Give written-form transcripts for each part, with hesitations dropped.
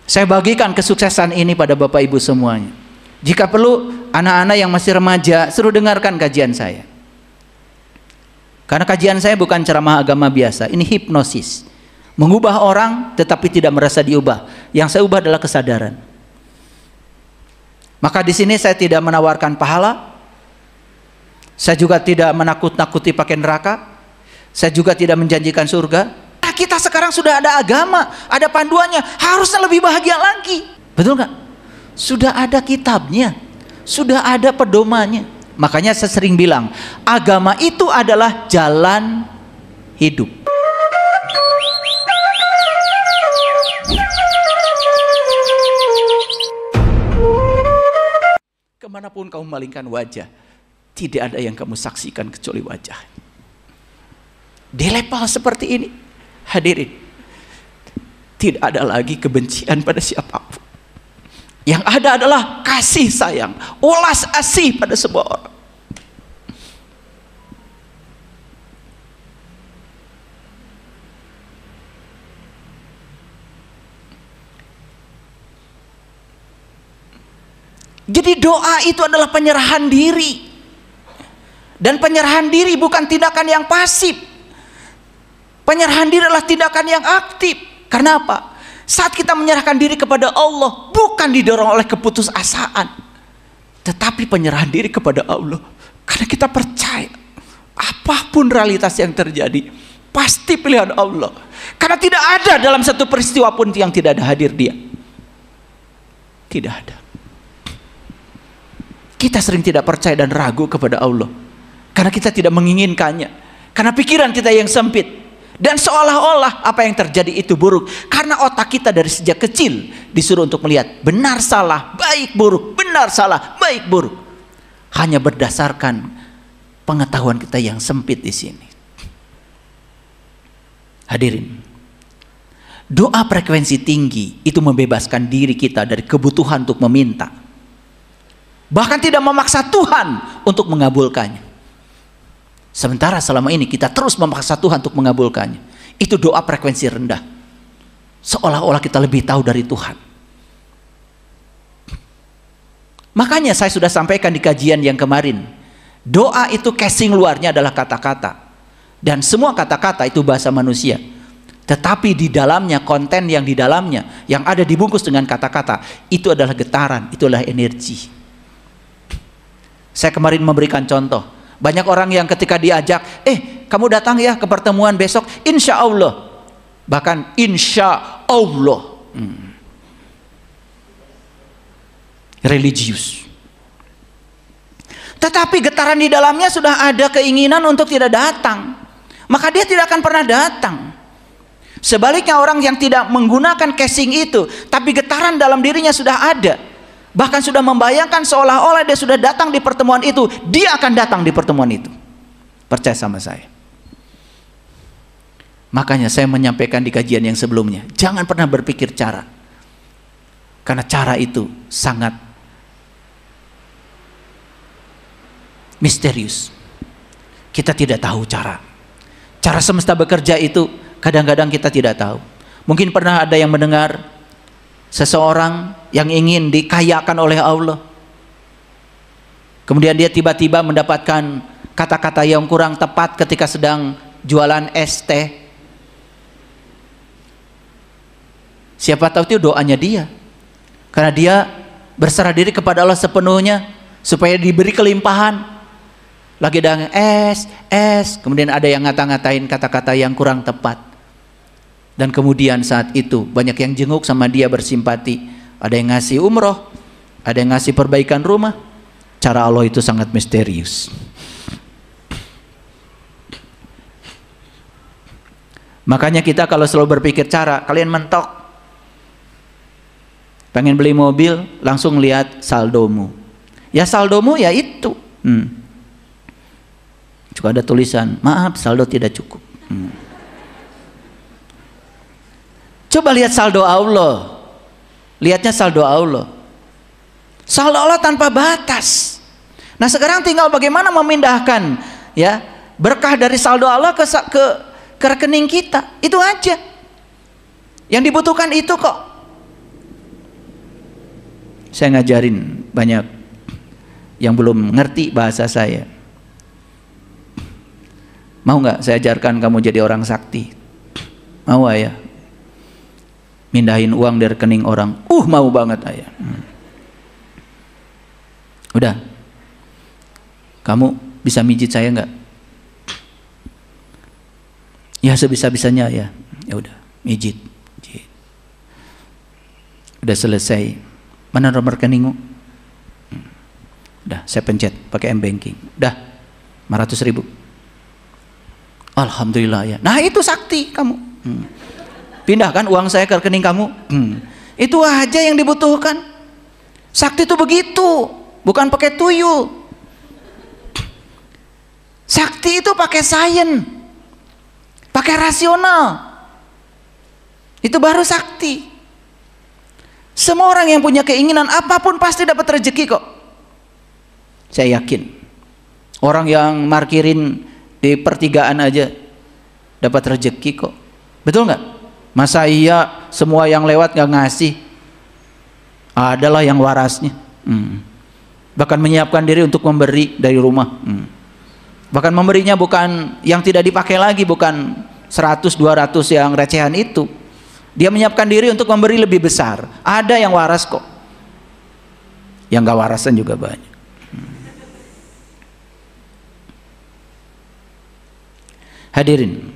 Saya bagikan kesuksesan ini pada Bapak Ibu semuanya. Jika perlu, anak-anak yang masih remaja, suruh dengarkan kajian saya. Karena kajian saya bukan ceramah agama biasa, ini hipnosis. Mengubah orang tetapi tidak merasa diubah. Yang saya ubah adalah kesadaran. Maka di sini saya tidak menawarkan pahala. Saya juga tidak menakut-nakuti pakai neraka. Saya juga tidak menjanjikan surga. Nah, kita sekarang sudah ada agama, ada panduannya, harusnya lebih bahagia lagi. Betul nggak? Sudah ada kitabnya, sudah ada pedomannya. Makanya saya sering bilang, agama itu adalah jalan hidup. Kemanapun kamu malingkan wajah, tidak ada yang kamu saksikan kecuali wajah. Di level seperti ini, hadirin, tidak ada lagi kebencian pada siapapun. Yang ada adalah kasih sayang, ulas asih pada semua orang. Jadi doa itu adalah penyerahan diri. Dan penyerahan diri bukan tindakan yang pasif. Penyerahan diri adalah tindakan yang aktif. Karena apa? Saat kita menyerahkan diri kepada Allah, bukan didorong oleh keputusasaan, tetapi penyerahan diri kepada Allah. Karena kita percaya, apapun realitas yang terjadi, pasti pilihan Allah. Karena tidak ada dalam satu peristiwa pun yang tidak ada hadir Dia. Tidak ada. Kita sering tidak percaya dan ragu kepada Allah karena kita tidak menginginkannya, karena pikiran kita yang sempit, dan seolah-olah apa yang terjadi itu buruk karena otak kita dari sejak kecil disuruh untuk melihat benar salah, baik buruk, benar salah, baik buruk, hanya berdasarkan pengetahuan kita yang sempit di sini. Hadirin, doa frekuensi tinggi itu membebaskan diri kita dari kebutuhan untuk meminta, bahkan tidak memaksa Tuhan untuk mengabulkannya. Sementara selama ini kita terus memaksa Tuhan untuk mengabulkannya. Itu doa frekuensi rendah, seolah-olah kita lebih tahu dari Tuhan. Makanya saya sudah sampaikan di kajian yang kemarin, doa itu casing luarnya adalah kata-kata, dan semua kata-kata itu bahasa manusia. Tetapi di dalamnya, konten yang di dalamnya, yang ada dibungkus dengan kata-kata, itu adalah getaran, itu adalah energi. Saya kemarin memberikan contoh, banyak orang yang ketika diajak, kamu datang ya ke pertemuan besok, insya Allah, bahkan insya Allah, religius. Tetapi getaran di dalamnya sudah ada keinginan untuk tidak datang, maka dia tidak akan pernah datang. Sebaliknya orang yang tidak menggunakan casing itu, tapi getaran dalam dirinya sudah ada, bahkan sudah membayangkan seolah-olah dia sudah datang di pertemuan itu, dia akan datang di pertemuan itu. Percaya sama saya. Makanya saya menyampaikan di kajian yang sebelumnya, jangan pernah berpikir cara, karena cara itu sangat misterius. Kita tidak tahu cara semesta bekerja itu, kadang-kadang kita tidak tahu. Mungkin pernah ada yang mendengar seseorang yang ingin dikayakan oleh Allah, kemudian dia tiba-tiba mendapatkan kata-kata yang kurang tepat ketika sedang jualan es teh. Siapa tahu itu doanya dia, karena dia berserah diri kepada Allah sepenuhnya supaya diberi kelimpahan. Lagi dagang es, kemudian ada yang ngata-ngatain kata-kata yang kurang tepat, dan kemudian saat itu banyak yang jenguk sama dia, bersimpati. Ada yang ngasih umroh, ada yang ngasih perbaikan rumah. Cara Allah itu sangat misterius. Makanya kita kalau selalu berpikir cara, kalian mentok, pengen beli mobil, langsung lihat saldomu. Ya saldomu ya itu. Juga ada tulisan, maaf saldo tidak cukup. Coba lihat saldo Allah. Lihatnya saldo Allah. Saldo Allah tanpa batas. Nah sekarang tinggal bagaimana memindahkan ya berkah dari saldo Allah ke rekening kita. Itu aja. Yang dibutuhkan itu kok. saya ngajarin banyak yang belum ngerti bahasa saya. Mau nggak saya ajarkan kamu jadi orang sakti? Mau ayah? Mindahin uang dari rekening orang. Mau banget ayah. Udah. Kamu bisa mijit saya nggak? Ya sebisa-bisanya ya. Ya udah, mijit. Udah selesai. Mana nomor rekeningmu? Udah, saya pencet pakai M-Banking. Udah, 500.000. Alhamdulillah ya. Nah itu sakti kamu. Pindahkan uang saya ke rekening kamu. Itu aja yang dibutuhkan. Sakti itu begitu, bukan pakai tuyul. Sakti itu pakai sains, pakai rasional. Itu baru sakti. Semua orang yang punya keinginan apapun pasti dapat rezeki kok. Saya yakin. Orang yang markirin di pertigaan aja dapat rezeki kok. Betul nggak? Masa iya semua yang lewat nggak ngasih? Adalah yang warasnya. Bahkan menyiapkan diri untuk memberi dari rumah. Bahkan memberinya bukan yang tidak dipakai lagi, bukan 100, 200 yang recehan itu. Dia menyiapkan diri untuk memberi lebih besar. Ada yang waras kok. Yang nggak warasan juga banyak. Hadirin,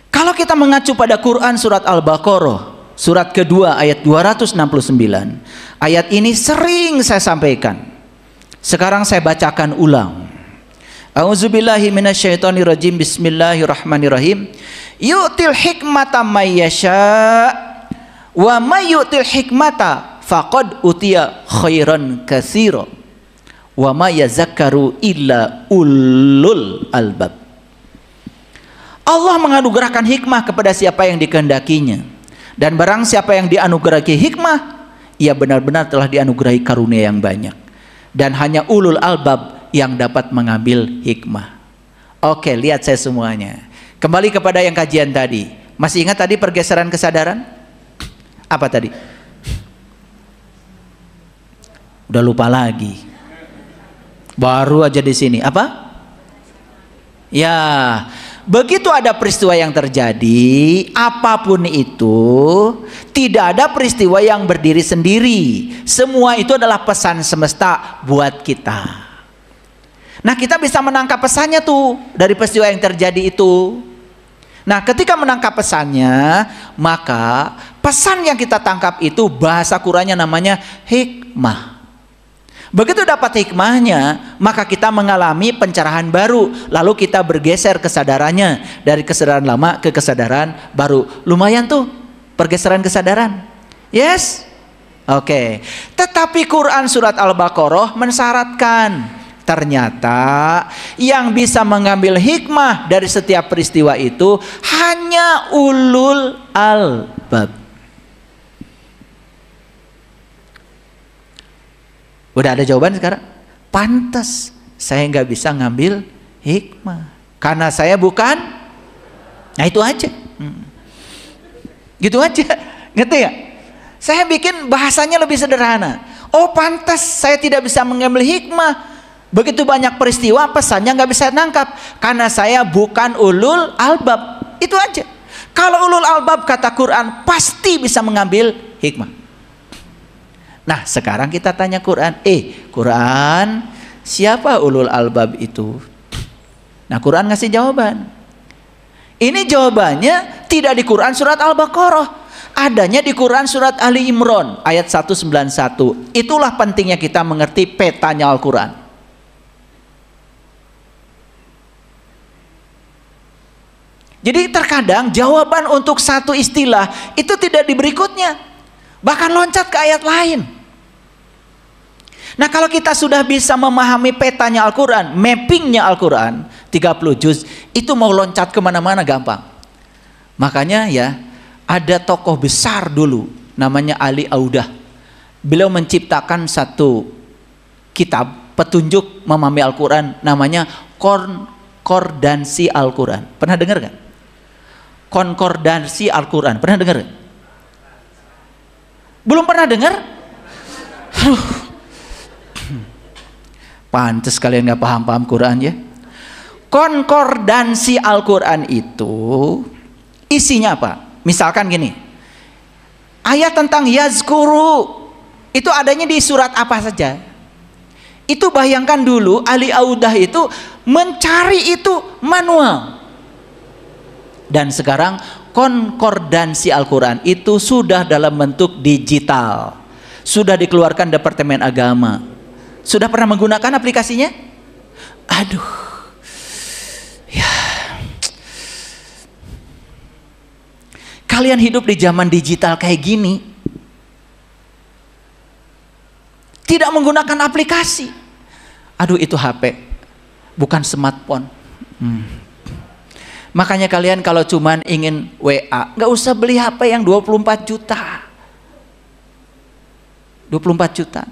kalau kita mengacu pada Quran surat Al-Baqarah surat kedua ayat 269, ayat ini sering saya sampaikan. Sekarang saya bacakan ulang. A'udzubillahi minasyaitonirrajim. Bismillahirrahmanirrahim. Yu'til hikmata may yasha wa may yu'til hikmata faqad utiya khairan katsira wa may yazakkaru illa ulul albab. Allah menganugerahkan hikmah kepada siapa yang dikehendakinya, dan barang siapa yang dianugerahi hikmah, ia benar-benar telah dianugerahi karunia yang banyak, dan hanya ulul albab yang dapat mengambil hikmah. Oke, lihat saya semuanya. Kembali kepada yang kajian tadi. Masih ingat tadi pergeseran kesadaran? Apa tadi? Udah lupa lagi. Baru aja di sini. Apa? Ya, begitu ada peristiwa yang terjadi, apapun itu, tidak ada peristiwa yang berdiri sendiri. Semua itu adalah pesan semesta buat kita. Nah, kita bisa menangkap pesannya tuh dari peristiwa yang terjadi itu. Nah, ketika menangkap pesannya, maka pesan yang kita tangkap itu bahasa Qur'annya namanya hikmah. Begitu dapat hikmahnya, maka kita mengalami pencerahan baru. Lalu kita bergeser kesadarannya dari kesadaran lama ke kesadaran baru. Lumayan tuh pergeseran kesadaran. Yes? Oke. Tetapi Quran surat Al-Baqarah mensyaratkan, ternyata yang bisa mengambil hikmah dari setiap peristiwa itu hanya ulul albab. Udah ada jawaban sekarang? Pantas saya nggak bisa ngambil hikmah karena saya bukan. Nah itu aja. Gitu aja. Ngerti ya? Saya bikin bahasanya lebih sederhana. Oh pantas saya tidak bisa mengambil hikmah. Begitu banyak peristiwa pesannya nggak bisa nangkap karena saya bukan ulul albab. Itu aja. Kalau ulul albab kata Quran pasti bisa mengambil hikmah. Nah sekarang kita tanya Quran, Quran siapa ulul albab itu? Nah Quran ngasih jawaban. Ini jawabannya tidak di Quran surat Al-Baqarah, adanya di Quran surat Ali Imran ayat 191. Itulah pentingnya kita mengerti petanya Al-Quran. Jadi terkadang jawaban untuk satu istilah itu tidak di berikutnya, bahkan loncat ke ayat lain. Nah kalau kita sudah bisa memahami petanya Al-Quran, mappingnya Al-Quran 30 juz, itu mau loncat kemana-mana gampang. Makanya ya ada tokoh besar dulu namanya Ali Audah. Beliau menciptakan satu kitab petunjuk memahami Al-Quran namanya Konkordansi Al-Quran. Pernah dengar gak? Konkordansi Al-Quran, pernah dengar gak? Belum pernah dengar? Pantes kalian nggak paham-paham Quran ya. Konkordansi Al-Quran itu isinya apa? Misalkan gini, ayat tentang yazkuru itu adanya di surat apa saja. Itu bayangkan dulu ahli audah itu mencari itu manual. Dan sekarang konkordansi Al-Quran itu sudah dalam bentuk digital. Sudah dikeluarkan Departemen Agama. Sudah pernah menggunakan aplikasinya? Aduh. Ya. Kalian hidup di zaman digital kayak gini, tidak menggunakan aplikasi. Aduh, itu HP, bukan smartphone. Makanya kalian kalau cuman ingin WA, nggak usah beli HP yang 24 juta. 24 juta.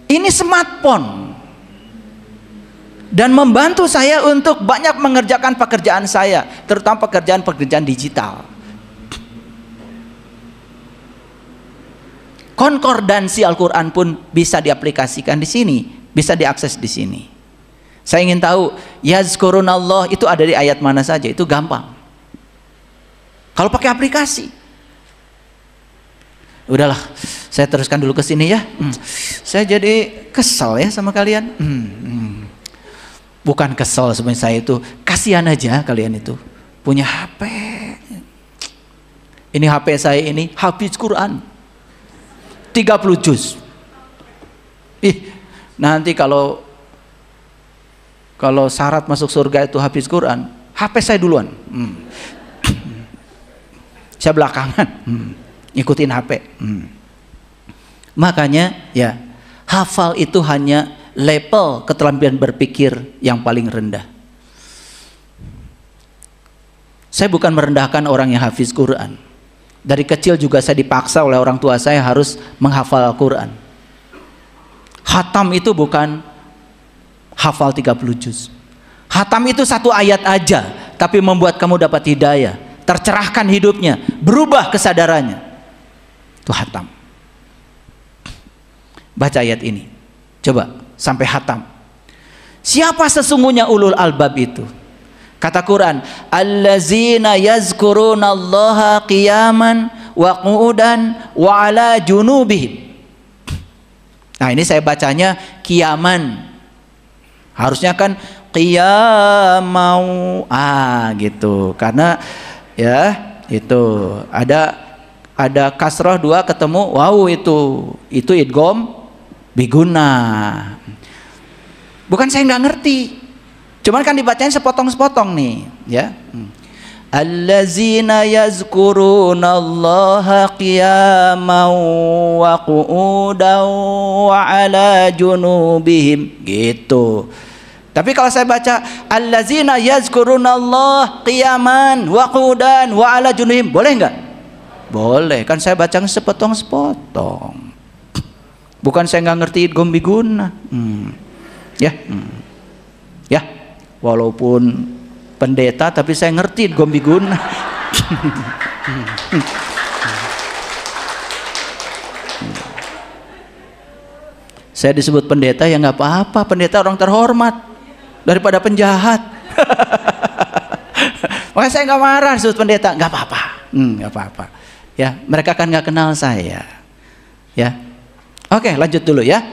Ini smartphone. Dan membantu saya untuk banyak mengerjakan pekerjaan saya, terutama pekerjaan-pekerjaan digital. Konkordansi Al-Quran pun bisa diaplikasikan di sini, bisa diakses di sini. Saya ingin tahu yazkurunallah itu ada di ayat mana saja, itu gampang. Kalau pakai aplikasi, udahlah, saya teruskan dulu ke sini ya. Saya jadi kesel ya sama kalian. Bukan kesel sebenarnya, saya itu kasihan aja kalian itu punya HP. Ini HP saya ini hafiz Quran 30 juz. Nanti kalau syarat masuk surga itu hafiz Quran, HP saya duluan. Saya belakangan. Ikutin HP. Makanya ya, hafal itu hanya level keterampilan berpikir yang paling rendah. Saya bukan merendahkan orang yang hafiz Quran. Dari kecil juga saya dipaksa oleh orang tua saya harus menghafal Al-Quran. Khatam itu bukan hafal 30 juz. Khatam itu satu ayat aja, tapi membuat kamu dapat hidayah, tercerahkan hidupnya, berubah kesadarannya. Itu khatam. Baca ayat ini, coba sampai khatam. Siapa sesungguhnya ulul albab itu? Kata Quran, allazina yazkurunallaha qiyaman wa qu'udan wa ala junubihim. Nah, ini saya bacanya qiyaman. Harusnya kan qiyamau gitu. Karena ya itu ada kasroh 2 ketemu wow, itu idgham biguna. Bukan saya nggak ngerti, cuman kan dibacanya sepotong-sepotong nih ya. Allazina yazkurunallaha qiyaman wa qu'udan wa ala junubihim gitu. Tapi kalau saya baca allazina yazkurunallaha qiyaman wa qu'udan wa ala junubihim, boleh nggak? Boleh, kan saya bacanya sepotong-sepotong. Bukan saya nggak ngerti idgham biguna. Ya, walaupun pendeta tapi saya ngerti idgham biguna. Saya disebut pendeta ya nggak apa-apa, pendeta orang terhormat daripada penjahat. Makanya saya nggak marah disebut pendeta, nggak apa-apa, nggak apa-apa. Ya, mereka kan nggak kenal saya. Ya. Oke, lanjut dulu ya.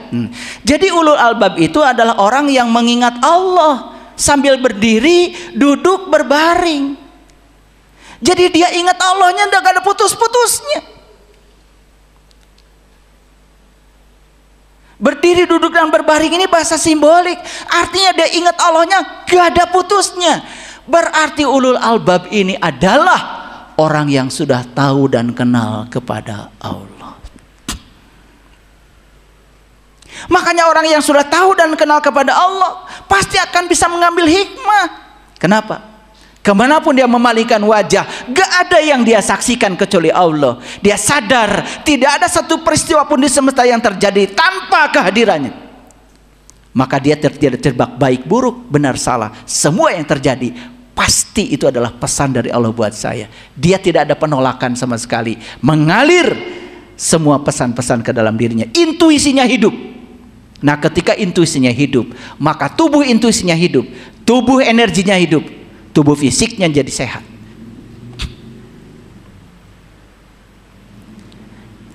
Jadi ulul albab itu adalah orang yang mengingat Allah sambil berdiri, duduk, berbaring. Jadi dia ingat Allahnya udah gak ada putus-putusnya. Berdiri, duduk, dan berbaring ini bahasa simbolik. Artinya dia ingat Allahnya gak ada putusnya. Berarti ulul albab ini adalah orang yang sudah tahu dan kenal kepada Allah. Makanya orang yang sudah tahu dan kenal kepada Allah pasti akan bisa mengambil hikmah. Kenapa? Kemanapun dia memalingkan wajah, gak ada yang dia saksikan kecuali Allah. Dia sadar tidak ada satu peristiwa pun di semesta yang terjadi tanpa kehadirannya. Maka dia tidak terjebak baik buruk, benar salah. Semua yang terjadi pasti itu adalah pesan dari Allah buat saya. Dia tidak ada penolakan sama sekali. Mengalir semua pesan-pesan ke dalam dirinya. Intuisinya hidup. Nah, ketika intuisinya hidup, maka tubuh intuisinya hidup, tubuh energinya hidup, tubuh fisiknya jadi sehat.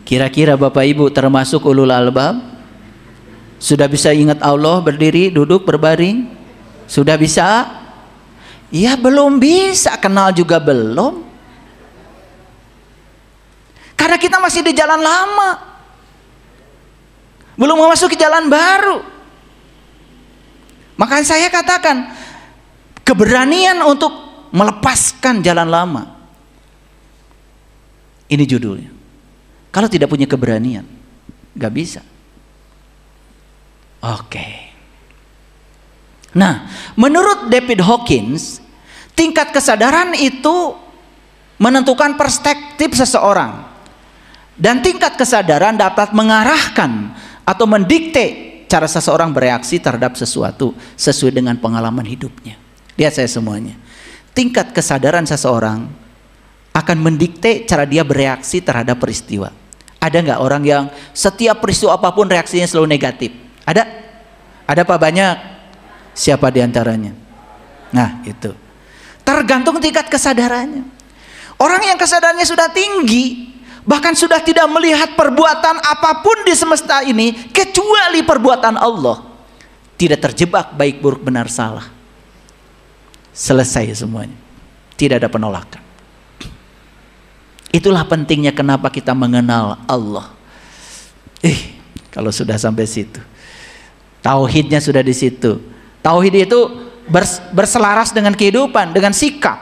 Kira-kira Bapak Ibu termasuk ulul albab? Sudah bisa ingat Allah, berdiri, duduk, berbaring? Sudah bisa? Ya belum bisa, kenal juga belum. Karena kita masih di jalan lama, belum memasuki jalan baru. Makanya saya katakan, keberanian untuk melepaskan jalan lama. Ini judulnya. Kalau tidak punya keberanian, gak bisa. Oke. Nah, menurut David Hawkins, tingkat kesadaran itu menentukan perspektif seseorang. Dan tingkat kesadaran dapat mengarahkan atau mendikte cara seseorang bereaksi terhadap sesuatu sesuai dengan pengalaman hidupnya. Lihat saya semuanya. Tingkat kesadaran seseorang akan mendikte cara dia bereaksi terhadap peristiwa. Ada nggak orang yang setiap peristiwa apapun reaksinya selalu negatif? Ada? Ada apa banyak? Siapa diantaranya? Nah, itu tergantung tingkat kesadarannya. Orang yang kesadarannya sudah tinggi, bahkan sudah tidak melihat perbuatan apapun di semesta ini kecuali perbuatan Allah, tidak terjebak baik buruk benar salah, selesai semuanya, tidak ada penolakan. Itulah pentingnya kenapa kita mengenal Allah. Kalau sudah sampai situ, tauhidnya sudah di situ. Tauhid itu berselaras dengan kehidupan, dengan sikap.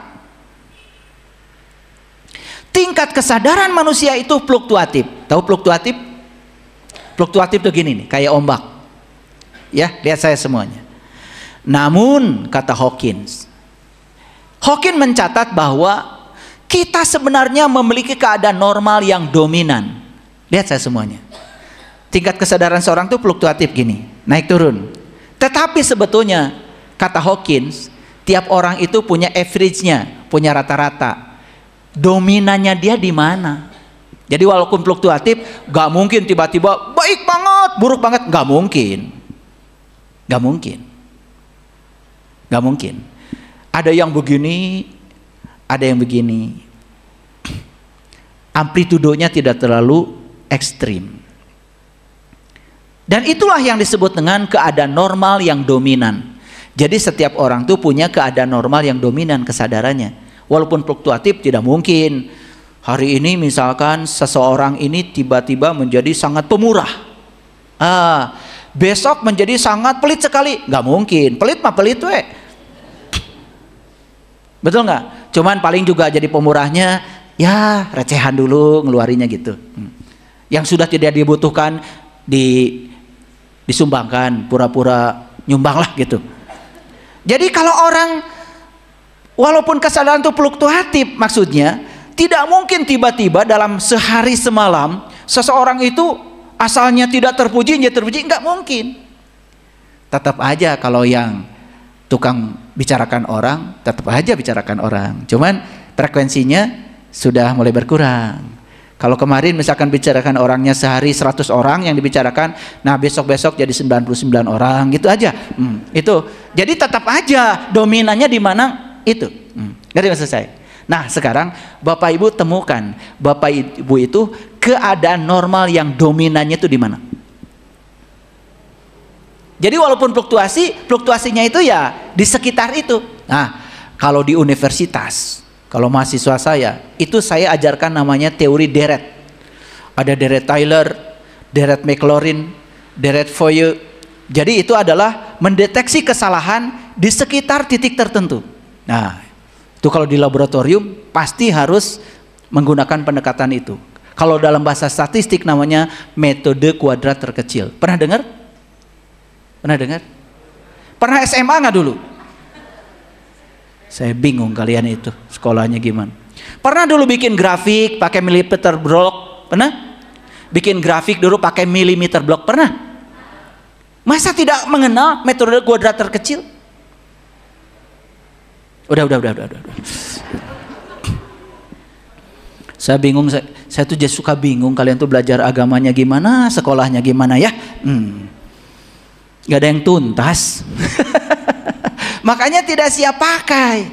Tingkat kesadaran manusia itu fluktuatif. Tahu fluktuatif? Fluktuatif tuh gini nih, kayak ombak. Ya, lihat saya semuanya. Namun kata Hawkins mencatat bahwa kita sebenarnya memiliki keadaan normal yang dominan. Lihat saya semuanya. Tingkat kesadaran seorang itu fluktuatif gini, naik turun. Tetapi sebetulnya kata Hawkins, tiap orang itu punya average-nya, punya rata-rata. Dominannya dia di mana? Jadi walaupun fluktuatif, gak mungkin tiba-tiba baik banget, buruk banget, gak mungkin. Gak mungkin. Gak mungkin. Ada yang begini, ada yang begini. Amplitudonya tidak terlalu ekstrim. Dan itulah yang disebut dengan keadaan normal yang dominan. Jadi setiap orang tuh punya keadaan normal yang dominan kesadarannya. Walaupun fluktuatif, tidak mungkin hari ini misalkan seseorang ini tiba-tiba menjadi sangat pemurah. Besok menjadi sangat pelit sekali. Nggak mungkin. Pelit mah pelit weh. Betul nggak? Cuman paling juga jadi pemurahnya ya recehan dulu ngeluarinya gitu. Yang sudah tidak dibutuhkan disumbangkan, pura-pura nyumbang lah gitu. Jadi kalau orang walaupun kesadaran itu fluktuatif, maksudnya tidak mungkin tiba-tiba dalam sehari semalam seseorang itu asalnya tidak terpuji, nggak mungkin. Tetap aja kalau yang tukang bicarakan orang, tetap aja bicarakan orang. Cuman frekuensinya sudah mulai berkurang. Kalau kemarin misalkan bicarakan orangnya sehari 100 orang yang dibicarakan, nah besok-besok jadi 99 orang gitu aja. Itu. Jadi tetap aja dominannya di mana itu. Ngerti maksud saya? Nah sekarang Bapak Ibu temukan, Bapak Ibu itu keadaan normal yang dominannya itu di mana? Jadi walaupun fluktuasinya itu ya di sekitar itu. Nah kalau di universitas, kalau mahasiswa saya, itu saya ajarkan namanya teori deret. Ada deret Tyler, deret McLaurin, deret Fourier. Jadi itu adalah mendeteksi kesalahan di sekitar titik tertentu. Nah, itu kalau di laboratorium pasti harus menggunakan pendekatan itu. Kalau dalam bahasa statistik namanya metode kuadrat terkecil. Pernah dengar? Pernah dengar? Pernah SMA nggak dulu? Saya bingung kalian itu sekolahnya gimana. Pernah dulu bikin grafik pakai milimeter block? Pernah? Bikin grafik dulu pakai milimeter block? Pernah? Masa tidak mengenal metode kuadrat terkecil? Udah. Saya bingung, saya tuh jadi suka bingung kalian tuh belajar agamanya gimana, sekolahnya gimana ya. Gak ada yang tuntas. Makanya tidak siap pakai.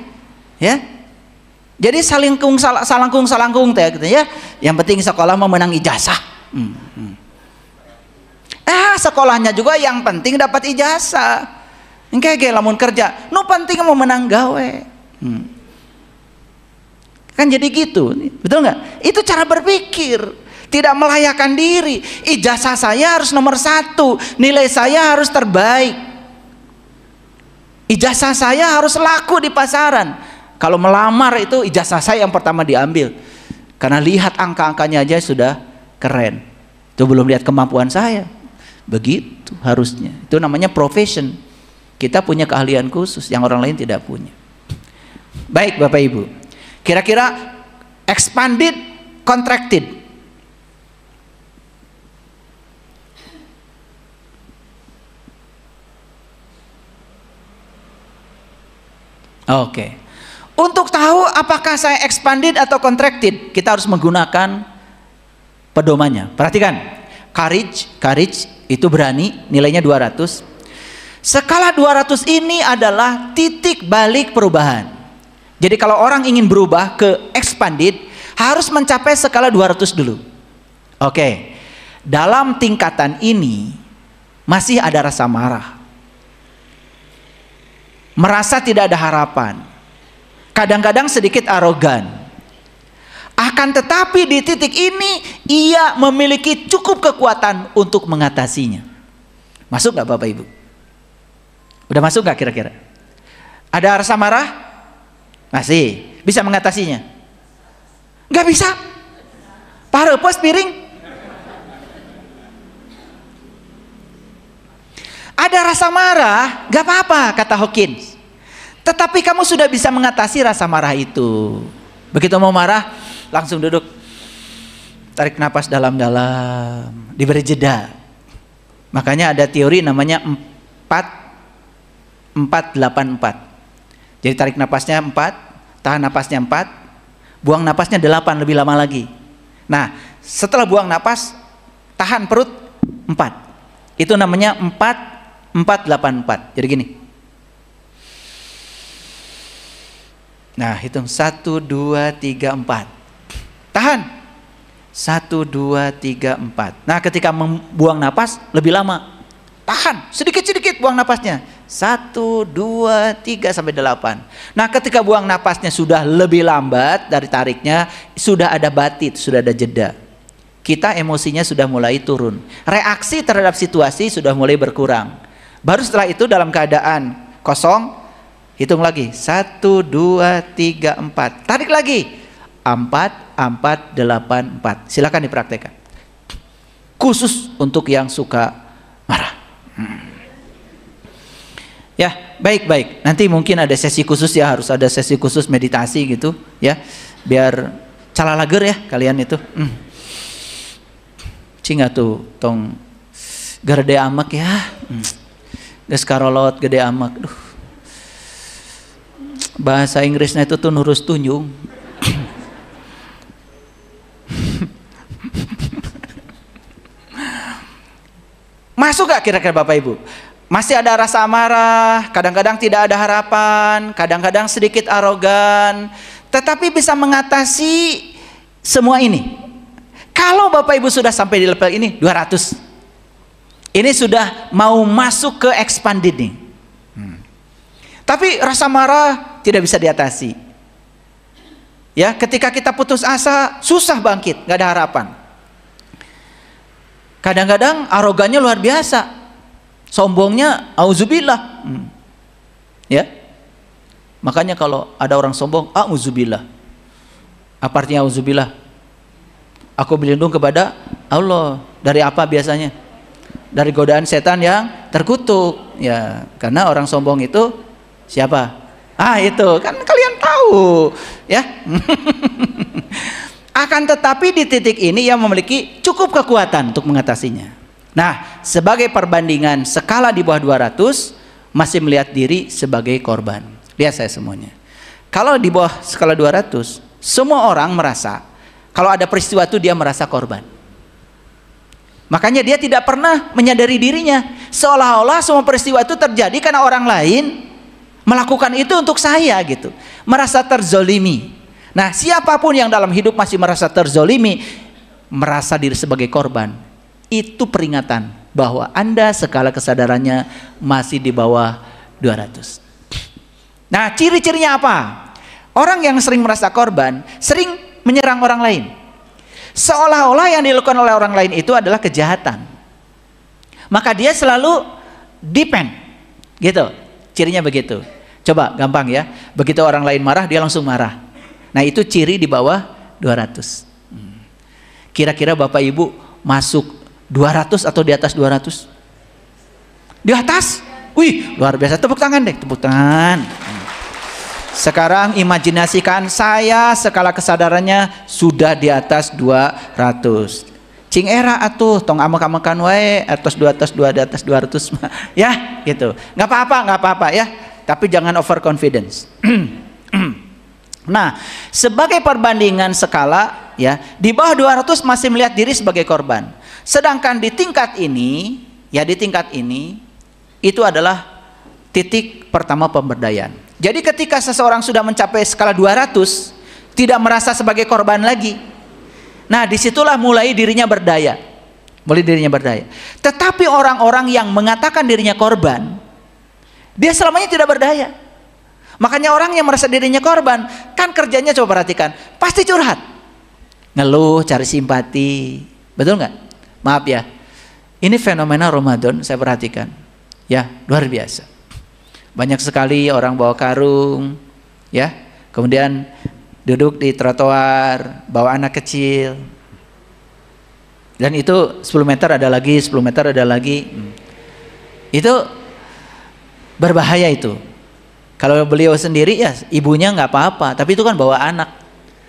Ya. Jadi salangkung teh gitu ya. Yang penting sekolah mau menang ijazah. Sekolahnya juga yang penting dapat ijazah. Engke lamun kerja, nu penting mau menang gawe. Kan jadi gitu, betul nggak? Itu cara berpikir, tidak melayakkan diri. Ijazah saya harus nomor 1, nilai saya harus terbaik, ijazah saya harus laku di pasaran. Kalau melamar itu ijazah saya yang pertama diambil, karena lihat angka-angkanya aja sudah keren. Itu belum lihat kemampuan saya. Begitu harusnya. Itu namanya profession. Kita punya keahlian khusus yang orang lain tidak punya. Baik Bapak Ibu. Kira-kira expanded, contracted. Oke. Untuk tahu apakah saya expanded atau contracted, kita harus menggunakan pedomannya. Perhatikan. Courage itu berani, nilainya 200. Skala 200 ini adalah titik balik perubahan. Jadi kalau orang ingin berubah ke expanded, harus mencapai skala 200 dulu. Oke. Dalam tingkatan ini masih ada rasa marah, merasa tidak ada harapan, kadang-kadang sedikit arogan. Akan tetapi di titik ini ia memiliki cukup kekuatan untuk mengatasinya. Masuk gak Bapak Ibu? Udah masuk gak kira-kira? Ada rasa marah? Masih bisa mengatasinya? Nggak bisa. Parepos piring. Ada rasa marah, nggak apa-apa kata Hawkins. Tetapi kamu sudah bisa mengatasi rasa marah itu. Begitu mau marah, langsung duduk, tarik napas dalam-dalam, diberi jeda. Makanya ada teori namanya 4-8-4. Jadi tarik napasnya 4, tahan napasnya 4, buang napasnya 8 lebih lama lagi. Nah, setelah buang napas, tahan perut 4. Itu namanya 4-8-4. Jadi gini. Nah, hitung 1, 2, 3, 4. Tahan. 1, 2, 3, 4. Nah, ketika membuang napas lebih lama. Tahan, sedikit-sedikit buang napasnya. 1, 2, 3 sampai 8. Nah, ketika buang napasnya sudah lebih lambat dari tariknya, sudah ada batit, sudah ada jeda. Kita emosinya sudah mulai turun. Reaksi terhadap situasi sudah mulai berkurang. Baru setelah itu dalam keadaan kosong, hitung lagi. 1, 2, 3, 4. Tarik lagi. 4, 4, 8, 4. Silakan dipraktekkan. Khusus untuk yang suka marah. Ya, baik-baik. Nanti mungkin ada sesi khusus ya, harus ada sesi khusus meditasi gitu ya. Biar calalager ya kalian itu. Cinga tuh tong gede amak ya. Geus karolot gede amak. Duh. Bahasa Inggrisnya itu tuh nurus tunjung. Masuk gak kira-kira Bapak Ibu? Masih ada rasa marah, kadang-kadang tidak ada harapan, kadang-kadang sedikit arogan, tetapi bisa mengatasi semua ini. Kalau Bapak Ibu sudah sampai di level ini 200, ini sudah mau masuk ke expanded nih. Tapi rasa marah tidak bisa diatasi. Ya, ketika kita putus asa, susah bangkit, nggak ada harapan. Kadang-kadang arogannya luar biasa. Sombongnya auzubillah. Ya. Makanya kalau ada orang sombong, auzubillah. Apa artinya auzubillah? Aku berlindung kepada Allah. Dari apa biasanya? Dari godaan setan yang terkutuk. Ya, karena orang sombong itu siapa? Itu kan kalian tahu, ya. Akan tetapi di titik ini ia memiliki cukup kekuatan untuk mengatasinya. Nah, sebagai perbandingan skala di bawah 200 masih melihat diri sebagai korban. Lihat saya semuanya. Kalau di bawah skala 200, semua orang merasa kalau ada peristiwa itu dia merasa korban. Makanya dia tidak pernah menyadari dirinya, seolah-olah semua peristiwa itu terjadi karena orang lain melakukan itu untuk saya gitu. Merasa terzolimi. Nah, siapapun yang dalam hidup masih merasa terzolimi, merasa diri sebagai korban, itu peringatan bahwa Anda skala kesadarannya masih di bawah 200. Nah, ciri-cirinya apa? Orang yang sering merasa korban sering menyerang orang lain, seolah-olah yang dilakukan oleh orang lain itu adalah kejahatan. Maka dia selalu depend, gitu. Cirinya begitu. Coba gampang ya, begitu orang lain marah dia langsung marah. Nah, itu ciri di bawah 200. Kira-kira Bapak Ibu masuk 200 atau di atas 200? Di atas? Wih, luar biasa. Tepuk tangan deh, tepuk tangan. Sekarang imajinasikan saya skala kesadarannya sudah di atas 200. Cing era atuh tong amek-amekan wae atas 200 di atas 200 ya gitu. Nggak apa-apa ya. Tapi jangan overconfidence. Nah, sebagai perbandingan skala ya, di bawah 200 masih melihat diri sebagai korban. Sedangkan di tingkat ini, itu adalah titik pertama pemberdayaan. Jadi ketika seseorang sudah mencapai skala 200, tidak merasa sebagai korban lagi. Nah, disitulah mulai dirinya berdaya. Tetapi orang-orang yang mengatakan dirinya korban, dia selamanya tidak berdaya. Makanya orang yang merasa dirinya korban, kan kerjanya coba perhatikan, pasti curhat. Ngeluh, cari simpati. Betul nggak? Maaf ya, ini fenomena Ramadan saya perhatikan. Ya, luar biasa. Banyak sekali orang bawa karung, ya, kemudian duduk di trotoar, bawa anak kecil. Dan itu 10 meter ada lagi, 10 meter ada lagi. Itu berbahaya itu. Kalau beliau sendiri ya ibunya nggak apa-apa, tapi itu kan bawa anak.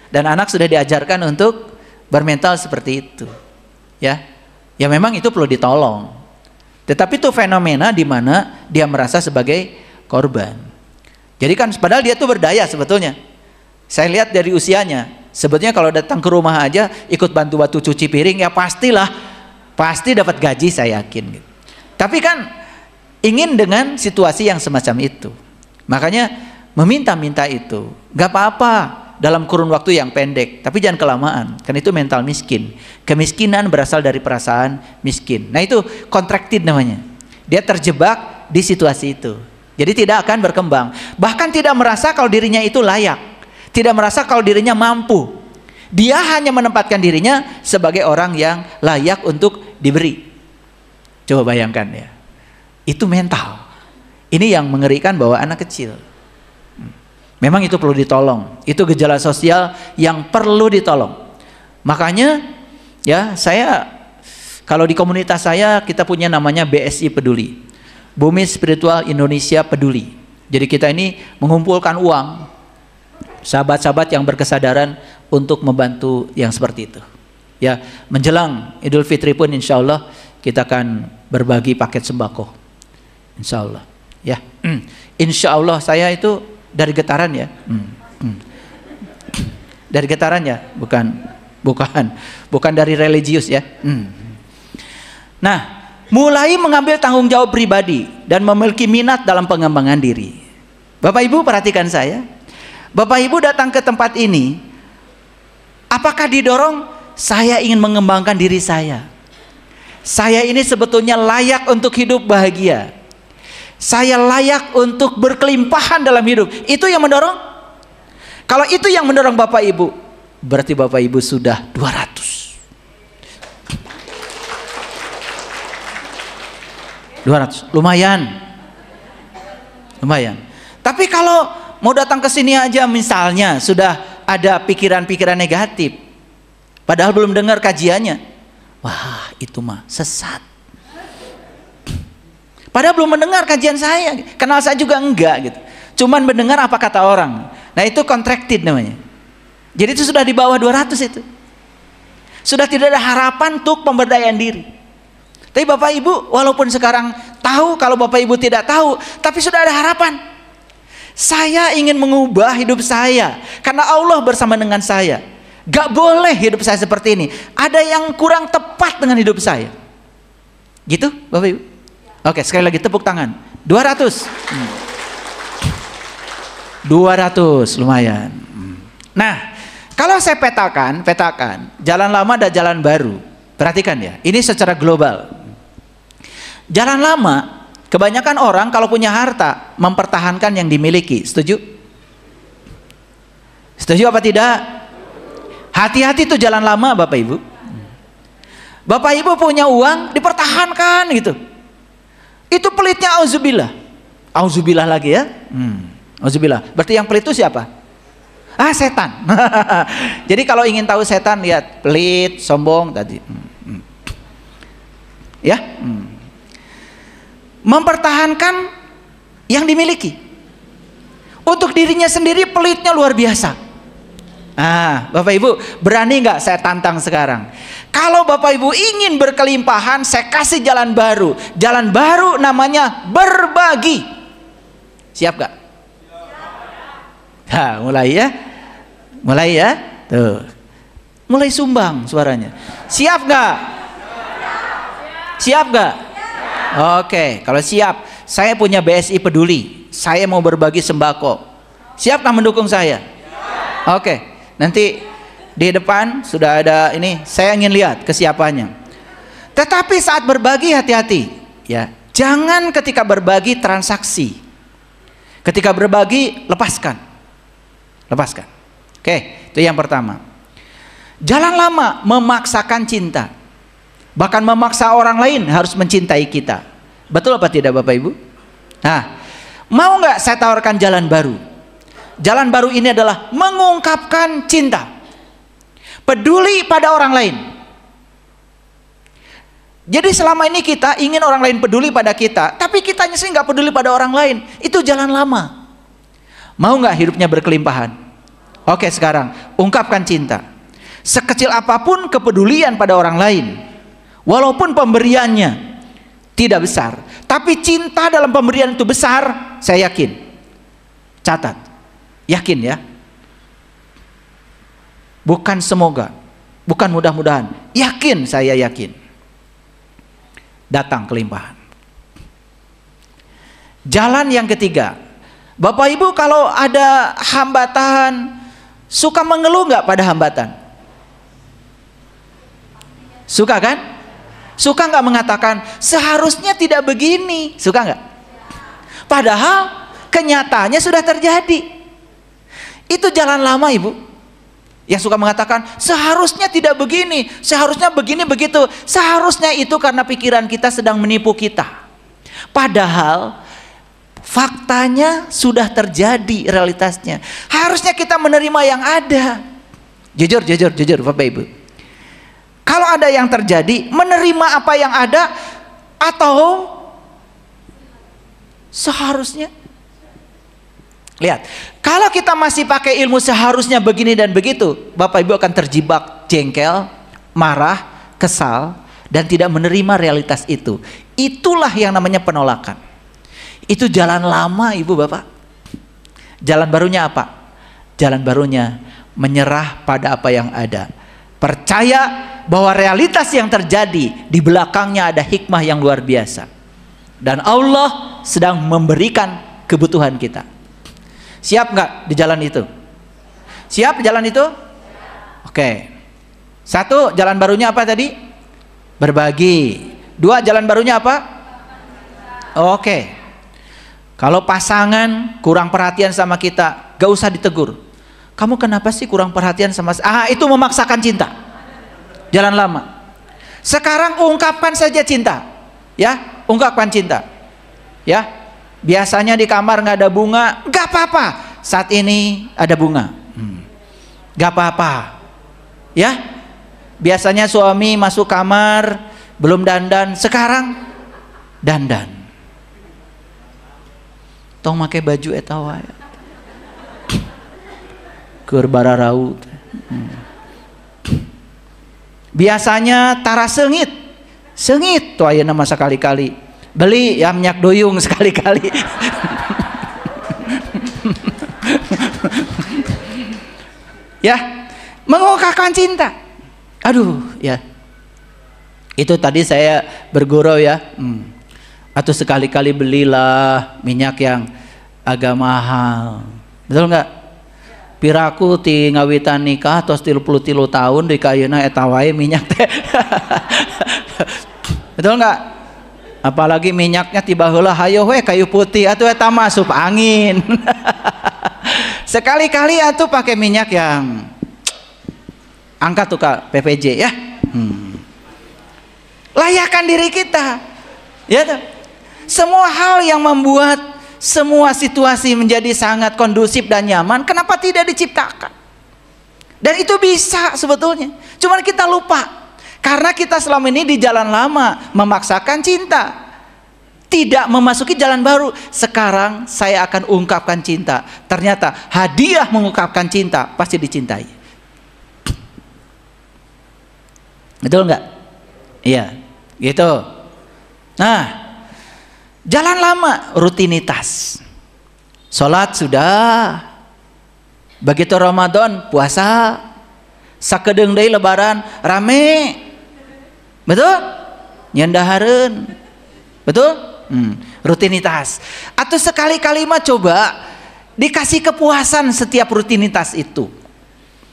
Dan anak sudah diajarkan untuk bermental seperti itu. Ya memang itu perlu ditolong. Tetapi itu fenomena di mana dia merasa sebagai korban. Jadi kan padahal dia tuh berdaya sebetulnya. Saya lihat dari usianya, sebetulnya kalau datang ke rumah aja ikut bantu cuci piring ya pasti dapat gaji saya yakin gitu. Tapi kan ingin dengan situasi yang semacam itu. Makanya meminta-minta itu gak apa-apa dalam kurun waktu yang pendek, tapi jangan kelamaan, karena itu mental miskin. Kemiskinan berasal dari perasaan miskin. Nah, itu contracted namanya. Dia terjebak di situasi itu. Jadi tidak akan berkembang. Bahkan tidak merasa kalau dirinya itu layak. Tidak merasa kalau dirinya mampu. Dia hanya menempatkan dirinya sebagai orang yang layak untuk diberi. Coba bayangkan ya. Itu mental. Ini yang mengerikan bahwa anak kecil. Memang itu perlu ditolong. Itu gejala sosial yang perlu ditolong. Makanya ya saya kalau di komunitas saya kita punya namanya BSI Peduli. Bumi Spiritual Indonesia Peduli. Jadi kita ini mengumpulkan uang sahabat-sahabat yang berkesadaran untuk membantu yang seperti itu. Ya, menjelang Idul Fitri pun insya Allah kita akan berbagi paket sembako. Insya Allah. Ya, insya Allah saya itu dari getaran ya. Dari getaran ya, bukan dari religius ya. Nah, mulai mengambil tanggung jawab pribadi dan memiliki minat dalam pengembangan diri. Bapak Ibu perhatikan saya. Bapak Ibu datang ke tempat ini, apakah didorong saya ingin mengembangkan diri saya? Saya ini sebetulnya layak untuk hidup bahagia. Saya layak untuk berkelimpahan dalam hidup. Itu yang mendorong? Kalau itu yang mendorong Bapak Ibu, berarti Bapak Ibu sudah 200. 200, lumayan. Tapi kalau mau datang ke sini aja misalnya sudah ada pikiran-pikiran negatif, padahal belum dengar kajiannya, wah itu mah sesat. Padahal belum mendengar kajian saya, kenal saya juga enggak gitu. Cuman mendengar apa kata orang. Nah itu contracted namanya. Jadi itu sudah di bawah 200 itu. Sudah tidak ada harapan untuk pemberdayaan diri. Tapi Bapak Ibu walaupun sekarang tahu, kalau Bapak Ibu tidak tahu, tapi sudah ada harapan. Saya ingin mengubah hidup saya karena Allah bersama dengan saya. Gak boleh hidup saya seperti ini. Ada yang kurang tepat dengan hidup saya. Gitu Bapak Ibu? Oke, sekali lagi tepuk tangan. 200. 200 lumayan. Nah, kalau saya petakan jalan lama dan jalan baru. Perhatikan ya, ini secara global. Jalan lama, kebanyakan orang kalau punya harta mempertahankan yang dimiliki. Setuju? Setuju apa tidak? Hati-hati tuh jalan lama Bapak Ibu. Bapak Ibu punya uang dipertahankan gitu. Itu pelitnya auzubillah. Auzubillah lagi ya. Auzubillah. Berarti yang pelit itu siapa? Setan. Jadi kalau ingin tahu setan, lihat pelit, sombong tadi. Ya. Mempertahankan yang dimiliki. Untuk dirinya sendiri pelitnya luar biasa. Bapak Ibu berani nggak saya tantang sekarang? Kalau Bapak Ibu ingin berkelimpahan, saya kasih jalan baru. Jalan baru namanya berbagi. Siap gak? Mulai ya. Mulai ya. Tuh. Mulai sumbang suaranya. Siap gak? Siap gak? Oke, kalau siap, saya punya BSI Peduli. Saya mau berbagi sembako. Siapkah mendukung saya? Oke, nanti di depan sudah ada ini. Saya ingin lihat kesiapannya. Tetapi saat berbagi hati-hati, ya. Jangan ketika berbagi transaksi. Ketika berbagi lepaskan. Lepaskan. Oke, itu yang pertama. Jalan lama memaksakan cinta. Bahkan memaksa orang lain harus mencintai kita. Betul apa tidak Bapak Ibu? Mau nggak saya tawarkan jalan baru? Jalan baru ini adalah mengungkapkan cinta. Peduli pada orang lain. Jadi selama ini kita ingin orang lain peduli pada kita, tapi kitanya sih nggak peduli pada orang lain. Itu jalan lama. Mau nggak hidupnya berkelimpahan? Oke, sekarang ungkapkan cinta. Sekecil apapun kepedulian pada orang lain, walaupun pemberiannya tidak besar, tapi cinta dalam pemberian itu besar, saya yakin. Catat, yakin ya. Bukan semoga, bukan mudah-mudahan, yakin, saya yakin. Datang kelimpahan. Jalan yang ketiga, Bapak Ibu kalau ada hambatan, suka mengeluh nggak pada hambatan? Suka kan? Suka nggak mengatakan seharusnya tidak begini? Suka nggak? Padahal kenyataannya sudah terjadi. Itu jalan lama Ibu. Yang suka mengatakan seharusnya tidak begini, seharusnya begini begitu. Seharusnya itu karena pikiran kita sedang menipu kita. Padahal faktanya sudah terjadi realitasnya. Harusnya kita menerima yang ada. Jujur Bapak Ibu. Kalau ada yang terjadi, menerima apa yang ada atau seharusnya. Lihat, kalau kita masih pakai ilmu seharusnya begini dan begitu, Bapak Ibu akan terjebak jengkel, marah, kesal, dan tidak menerima realitas itu. Itulah yang namanya penolakan. Itu jalan lama Ibu Bapak. Jalan barunya apa? Jalan barunya menyerah pada apa yang ada. Percaya bahwa realitas yang terjadi di belakangnya ada hikmah yang luar biasa. Dan Allah sedang memberikan kebutuhan kita. Siap nggak di jalan itu? Siap di jalan itu? Oke. Satu, jalan barunya apa tadi? Berbagi. Dua, jalan barunya apa? Oke. Kalau pasangan kurang perhatian sama kita, gak usah ditegur. Kamu kenapa sih kurang perhatian sama saya? Itu memaksakan cinta. Jalan lama. Sekarang ungkapkan saja cinta. Ya, ungkapkan cinta. Ya. Biasanya di kamar nggak ada bunga, nggak apa-apa. Saat ini ada bunga, nggak apa-apa. Ya, biasanya suami masuk kamar belum dandan, sekarang dandan. Tong make baju etawa. Keur bararaut. Biasanya tara sengit tuh ayeuna masa kali-kali. Beli ya minyak duyung sekali-kali. Ya, mengungkapkan cinta. Aduh, ya. Itu tadi saya bergurau ya. Atau sekali-kali belilah minyak yang agak mahal. Betul nggak? Piraku ti ngawitan nikah tos 33 tahun di kayuna eta wae minyak teh. Betul nggak? Apalagi minyaknya tiba heula hayo we kayu putih atuh eta masuk angin. Sekali-kali atuh pakai minyak yang angkat tuh Kak PPJ ya. Layakkan diri kita. Ya tuh. Semua hal yang membuat semua situasi menjadi sangat kondusif dan nyaman, kenapa tidak diciptakan? Dan itu bisa sebetulnya. Cuman kita lupa. Karena kita selama ini di jalan lama memaksakan cinta, tidak memasuki jalan baru. Sekarang saya akan ungkapkan cinta. Ternyata hadiah mengungkapkan cinta pasti dicintai. Betul nggak? Iya, gitu. Nah, jalan lama rutinitas. Sholat sudah. Begitu Ramadan puasa. Sakedeung deui lebaran rame. Betul? Nyandahareun. Betul? Rutinitas. Atau sekali-kali mah coba dikasih kepuasan setiap rutinitas itu.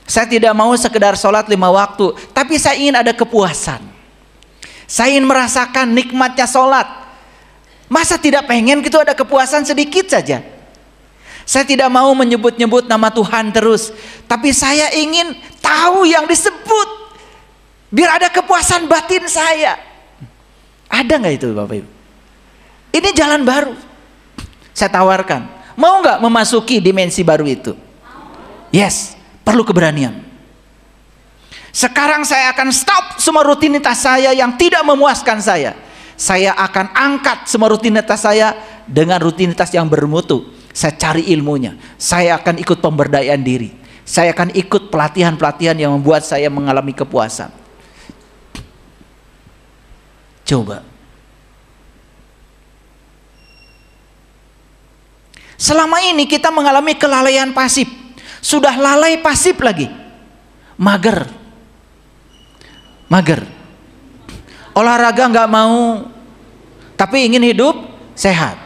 Saya tidak mau sekedar sholat 5 waktu, tapi saya ingin ada kepuasan. Saya ingin merasakan nikmatnya sholat. Masa tidak pengen gitu ada kepuasan sedikit saja? Saya tidak mau menyebut-nyebut nama Tuhan terus, tapi saya ingin tahu yang disebut, biar ada kepuasan batin saya. Ada nggak itu Bapak Ibu? Ini jalan baru. Saya tawarkan. Mau nggak memasuki dimensi baru itu? Yes, perlu keberanian. Sekarang saya akan stop semua rutinitas saya yang tidak memuaskan saya. Saya akan angkat semua rutinitas saya dengan rutinitas yang bermutu. Saya cari ilmunya. Saya akan ikut pemberdayaan diri. Saya akan ikut pelatihan-pelatihan yang membuat saya mengalami kepuasan. Coba. Selama ini kita mengalami kelalaian pasif. Sudah lalai pasif lagi. Mager. Olahraga nggak mau, tapi ingin hidup sehat.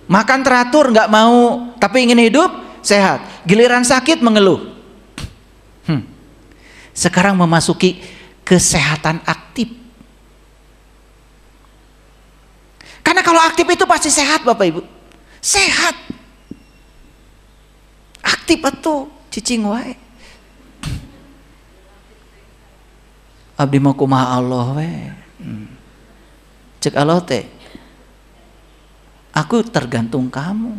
Makan teratur nggak mau, tapi ingin hidup sehat. Giliran sakit mengeluh. Sekarang memasuki kesehatan aktif. Karena kalau aktif itu pasti sehat Bapak Ibu. Sehat. Aktif atuh cicing wae. Abdi mah kumaha Allah we. Cek Allah teh. Aku tergantung kamu.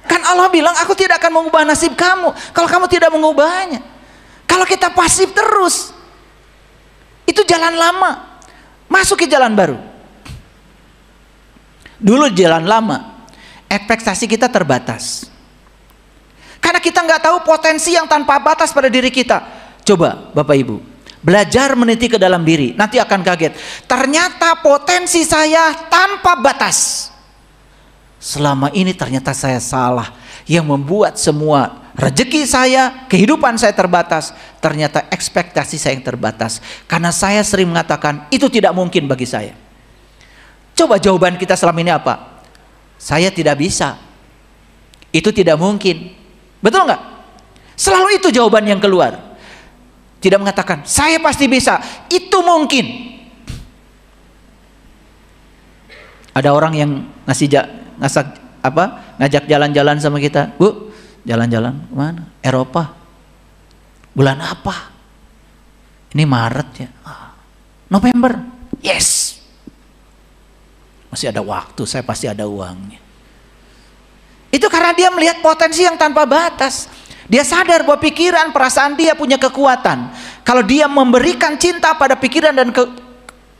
Kan Allah bilang aku tidak akan mengubah nasib kamu kalau kamu tidak mengubahnya. Kalau kita pasif terus, itu jalan lama. Masuk ke jalan baru. Dulu jalan lama, ekspektasi kita terbatas. Karena kita nggak tahu potensi yang tanpa batas pada diri kita. Coba Bapak Ibu, belajar meniti ke dalam diri, nanti akan kaget. Ternyata potensi saya tanpa batas. Selama ini ternyata saya salah. Yang membuat semua rezeki saya, kehidupan saya terbatas. Ternyata ekspektasi saya yang terbatas. Karena saya sering mengatakan, itu tidak mungkin bagi saya. Coba jawaban kita selama ini apa? Saya tidak bisa. Itu tidak mungkin. Betul nggak? Selalu itu jawaban yang keluar. Tidak mengatakan saya pasti bisa, itu mungkin. Ada orang yang ngajak jalan-jalan sama kita, Bu, jalan-jalan mana? Eropa. Bulan apa? Ini Maret ya. November. Yes. Masih ada waktu, saya pasti ada uangnya. Itu karena dia melihat potensi yang tanpa batas. Dia sadar bahwa pikiran, perasaan dia punya kekuatan. Kalau dia memberikan cinta pada pikiran dan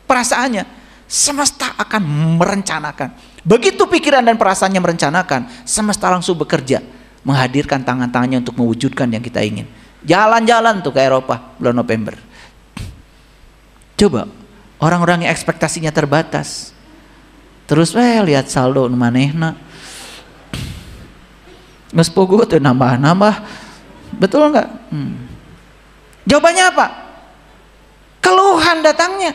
perasaannya, semesta akan merencanakan. Begitu pikiran dan perasaannya merencanakan, semesta langsung bekerja, menghadirkan tangan-tangannya untuk mewujudkan yang kita ingin. Jalan-jalan tuh ke Eropa bulan November. Coba orang-orang yang ekspektasinya terbatas, terus lihat saldo manehna. Nggak sepugu tuh nambah-nambah. Betul nggak? Jawabannya apa? Keluhan datangnya.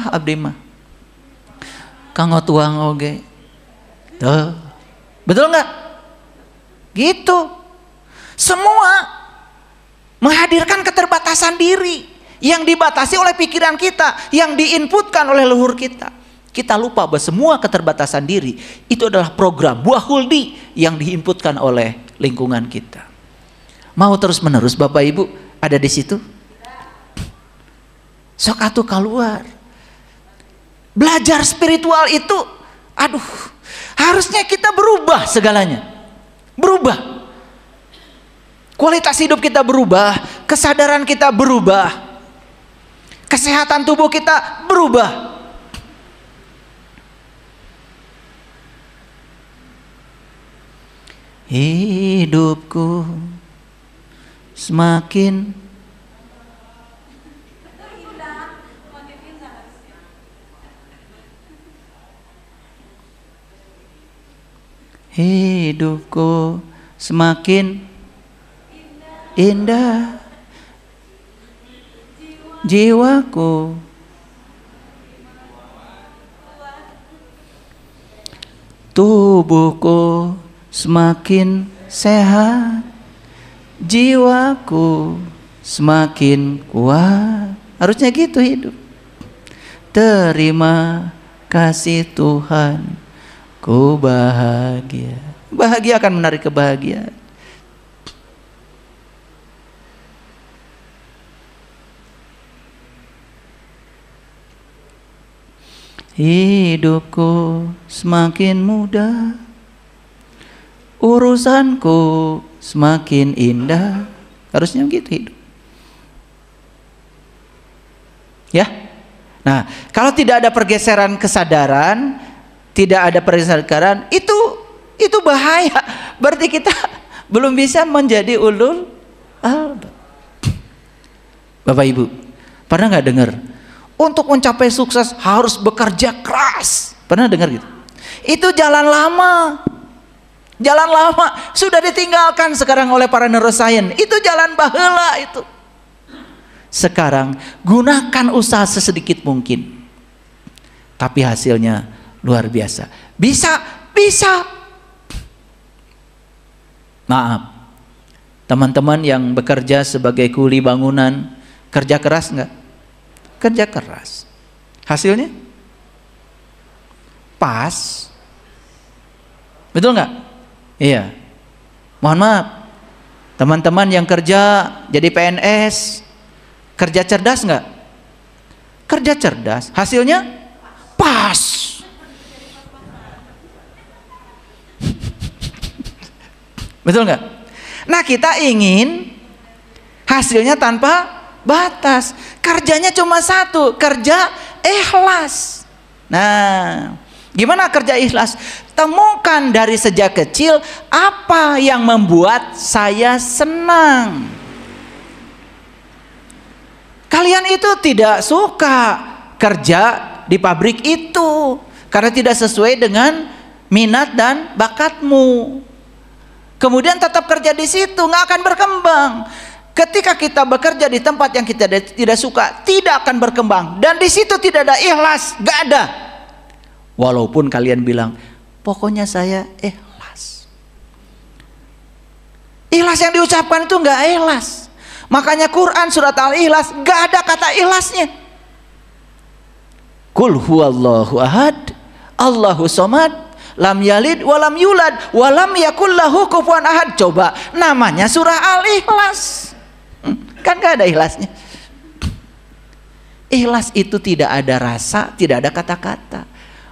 Abdi mah kanggo tuang oge. Tuh. Betul nggak? Gitu. Semua menghadirkan keterbatasan diri yang dibatasi oleh pikiran kita, yang diinputkan oleh leluhur kita. Kita lupa bahwa semua keterbatasan diri itu adalah program buah huldi yang diinputkan oleh lingkungan kita. Mau terus menerus Bapak Ibu ada di situ? Sok atuh keluar. Belajar spiritual itu, harusnya kita berubah segalanya. Berubah. Kualitas hidup kita berubah, kesadaran kita berubah, kesehatan tubuh kita berubah. Hidupku semakin hidupku semakin indah, jiwaku tubuhku semakin sehat, jiwaku semakin kuat. Harusnya gitu hidup. Terima kasih Tuhan, ku bahagia. Bahagia akan menarik kebahagiaan. Hidupku semakin mudah, urusanku semakin indah. Harusnya gitu hidup. Ya. Nah, kalau tidak ada pergeseran kesadaran, tidak ada pergeseran, itu bahaya. Berarti kita belum bisa menjadi ulul albab. Bapak Ibu, pernah nggak dengar? Untuk mencapai sukses harus bekerja keras. Pernah dengar gitu? Itu jalan lama. Jalan lama sudah ditinggalkan sekarang oleh para neuroscience. Itu jalan baheula itu. Sekarang gunakan usaha sesedikit mungkin. Tapi hasilnya luar biasa. Bisa. Maaf. Teman-teman yang bekerja sebagai kuli bangunan, kerja keras enggak? Kerja keras. Hasilnya pas. Betul enggak? Iya. Mohon maaf. Teman-teman yang kerja jadi PNS, kerja cerdas enggak? Kerja cerdas. Hasilnya pas. Betul enggak? Nah, kita ingin hasilnya tanpa batas. Kerjanya cuma satu, kerja ikhlas. Nah, gimana kerja ikhlas? Temukan dari sejak kecil apa yang membuat saya senang. Kalian itu tidak suka kerja di pabrik itu karena tidak sesuai dengan minat dan bakatmu. Kemudian tetap kerja di situ, nggak akan berkembang. Ketika kita bekerja di tempat yang kita tidak suka, tidak akan berkembang. Dan di situ tidak ada ikhlas, nggak ada. Walaupun kalian bilang, pokoknya saya ikhlas. Ikhlas yang diucapkan itu nggak ikhlas. Makanya Quran surat Al-Ikhlas nggak ada kata ikhlasnya. Qul huwallahu ahad, Allahu somad, lam yalid walam yulad walam yakul lahu kufuwan ahad. Coba, namanya surah Al-Ikhlas. Kan gak ada ikhlasnya. Ikhlas itu tidak ada rasa, tidak ada kata-kata.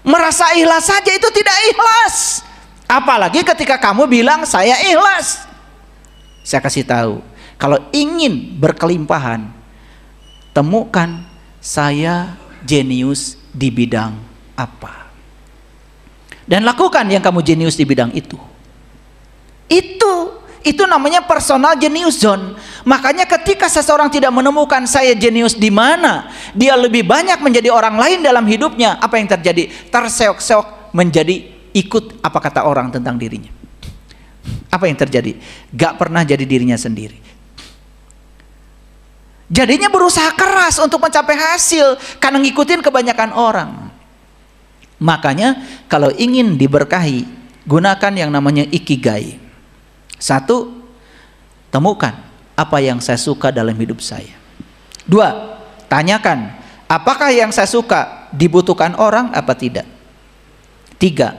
Merasa ikhlas saja itu tidak ikhlas. Apalagi ketika kamu bilang saya ikhlas. Saya kasih tahu, kalau ingin berkelimpahan, temukan saya jenius di bidang apa. Dan lakukan yang kamu jenius di bidang itu. Itu namanya personal genius zone. Makanya ketika seseorang tidak menemukan saya jenius di mana, dia lebih banyak menjadi orang lain dalam hidupnya. Apa yang terjadi? Terseok-seok menjadi ikut apa kata orang tentang dirinya. Apa yang terjadi? Gak pernah jadi dirinya sendiri. Jadinya berusaha keras untuk mencapai hasil karena ngikutin kebanyakan orang. Makanya kalau ingin diberkahi, gunakan yang namanya ikigai. Satu, temukan apa yang saya suka dalam hidup saya. Dua, tanyakan apakah yang saya suka dibutuhkan orang apa tidak. Tiga,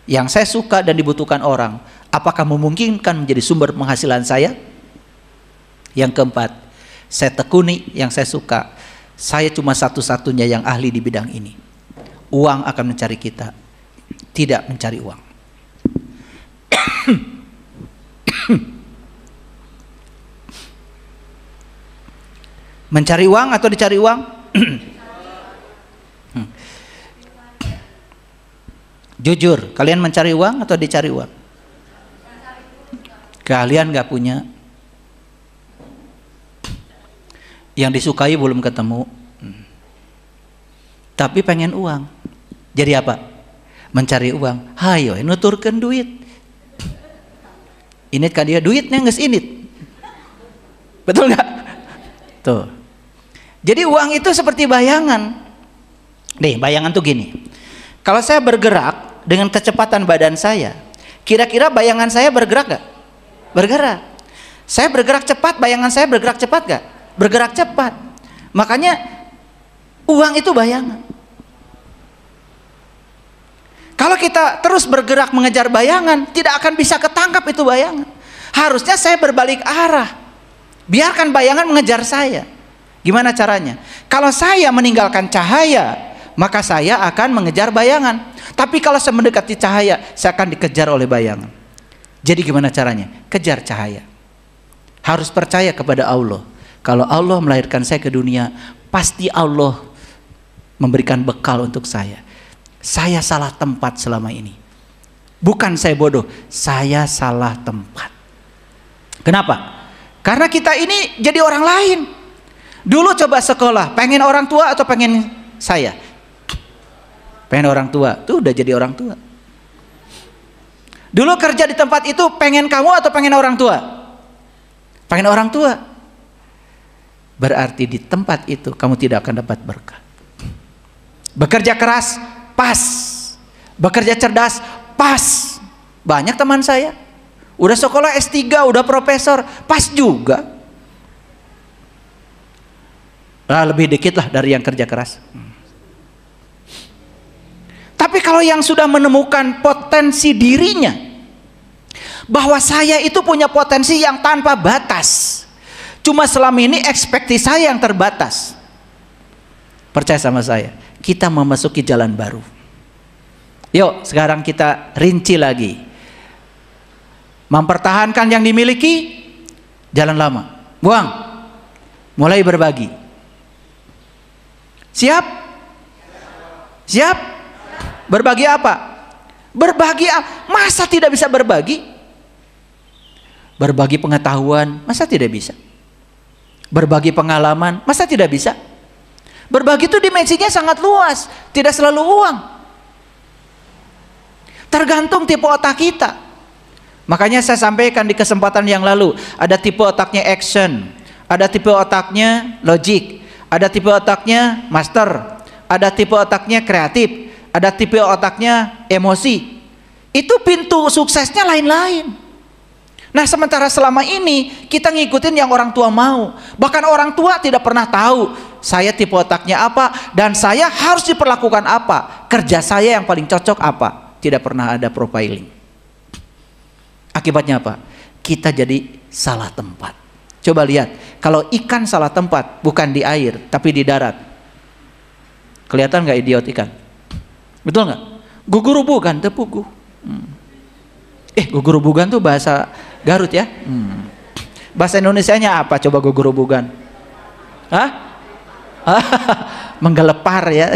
yang saya suka dan dibutuhkan orang, apakah memungkinkan menjadi sumber penghasilan saya? Yang keempat, saya tekuni yang saya suka. Saya cuma satu-satunya yang ahli di bidang ini. Uang akan mencari kita, tidak mencari uang. Mencari uang atau dicari uang? Jujur, kalian mencari uang atau dicari uang? Kalian gak punya. Yang disukai belum ketemu, tapi pengen uang. Jadi apa? Mencari uang. Hayo nuturkan duit. Init kan dia duitnya nges init. Betul nggak? Tuh. Jadi uang itu seperti bayangan. Nih, bayangan tuh gini. Kalau saya bergerak dengan kecepatan badan saya, kira-kira bayangan saya bergerak nggak? Bergerak. Saya bergerak cepat, bayangan saya bergerak cepat nggak? Bergerak cepat. Makanya uang itu bayangan. Kalau kita terus bergerak mengejar bayangan, tidak akan bisa ketangkap itu bayangan. Harusnya saya berbalik arah. Biarkan bayangan mengejar saya. Gimana caranya? Kalau saya meninggalkan cahaya, maka saya akan mengejar bayangan. Tapi kalau saya mendekati cahaya, saya akan dikejar oleh bayangan. Jadi gimana caranya? Kejar cahaya. Harus percaya kepada Allah. Kalau Allah melahirkan saya ke dunia, pasti Allah memberikan bekal untuk saya. Saya salah tempat selama ini. Bukan saya bodoh, saya salah tempat. Kenapa? Karena kita ini jadi orang lain. Dulu coba sekolah, pengen orang tua atau pengen saya? Pengen orang tua, tuh udah jadi orang tua. Dulu kerja di tempat itu, pengen kamu atau pengen orang tua? Pengen orang tua. Berarti di tempat itu kamu tidak akan dapat berkat. Bekerja keras, pas. Bekerja cerdas, pas. Banyak teman saya udah sekolah S3, udah profesor, pas juga. Nah, lebih dikit lah dari yang kerja keras. Tapi kalau yang sudah menemukan potensi dirinya, bahwa saya itu punya potensi yang tanpa batas, cuma selama ini ekspektasi saya yang terbatas. Percaya sama saya, kita memasuki jalan baru. Yuk sekarang kita rinci lagi. Mempertahankan yang dimiliki, jalan lama, buang. Mulai berbagi. Siap? Siap? Berbagi apa? Berbagi apa? Masa tidak bisa berbagi? Berbagi pengetahuan, masa tidak bisa? Berbagi pengalaman, masa tidak bisa? Berbagi itu dimensinya sangat luas, tidak selalu uang. Tergantung tipe otak kita. Makanya saya sampaikan di kesempatan yang lalu, ada tipe otaknya action, ada tipe otaknya logic, ada tipe otaknya master, ada tipe otaknya kreatif, ada tipe otaknya emosi. Itu pintu suksesnya lain-lain. Nah, sementara selama ini kita ngikutin yang orang tua mau. Bahkan orang tua tidak pernah tahu saya tipe otaknya apa dan saya harus diperlakukan apa, kerja saya yang paling cocok apa. Tidak pernah ada profiling. Akibatnya apa? Kita jadi salah tempat. Coba lihat, kalau ikan salah tempat, bukan di air tapi di darat, kelihatan nggak idiot ikan? Betul nggak? Gugurubugan tepugu. Gugurubugan tuh bahasa Garut ya. Bahasa Indonesianya apa? Coba gugurubugan. Hah? Menggelepar ya.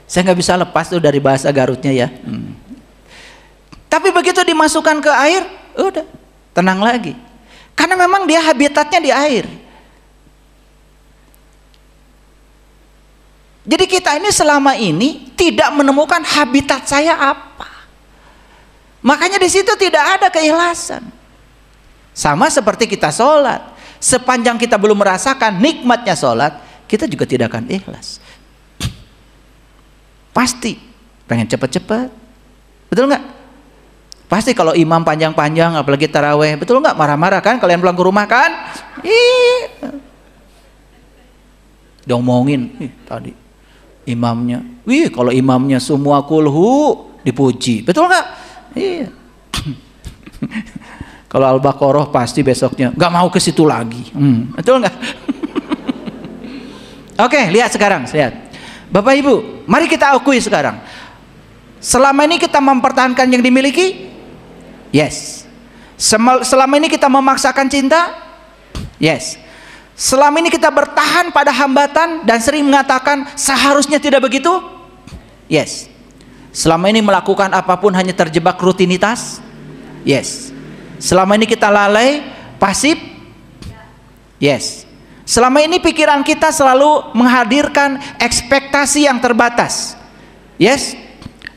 Saya nggak bisa lepas tuh dari bahasa Garutnya ya. Tapi begitu dimasukkan ke air, udah tenang lagi. Karena memang dia habitatnya di air. Jadi kita ini selama ini tidak menemukan habitat saya apa. Makanya di situ tidak ada keikhlasan. Sama seperti kita sholat, sepanjang kita belum merasakan nikmatnya sholat, kita juga tidak akan ikhlas. Pasti pengen cepet-cepet, betul nggak? Pasti kalau imam panjang-panjang, apalagi taraweh, betul nggak? Marah-marah kan? Kalian pulang ke rumah kan? Diomongin tadi imamnya. Wih, kalau imamnya semua kulhu dipuji, betul nggak? Iya. Kalau Al-Baqarah pasti besoknya nggak mau ke situ lagi. Betul nggak? Oke, lihat sekarang, lihat. Bapak Ibu, mari kita akui sekarang. Selama ini kita mempertahankan yang dimiliki? Yes. Selama ini kita memaksakan cinta? Yes. Selama ini kita bertahan pada hambatan dan sering mengatakan seharusnya tidak begitu? Yes. Selama ini melakukan apapun hanya terjebak rutinitas? Yes. Selama ini kita lalai, pasif? Yes. Selama ini pikiran kita selalu menghadirkan ekspektasi yang terbatas? Yes.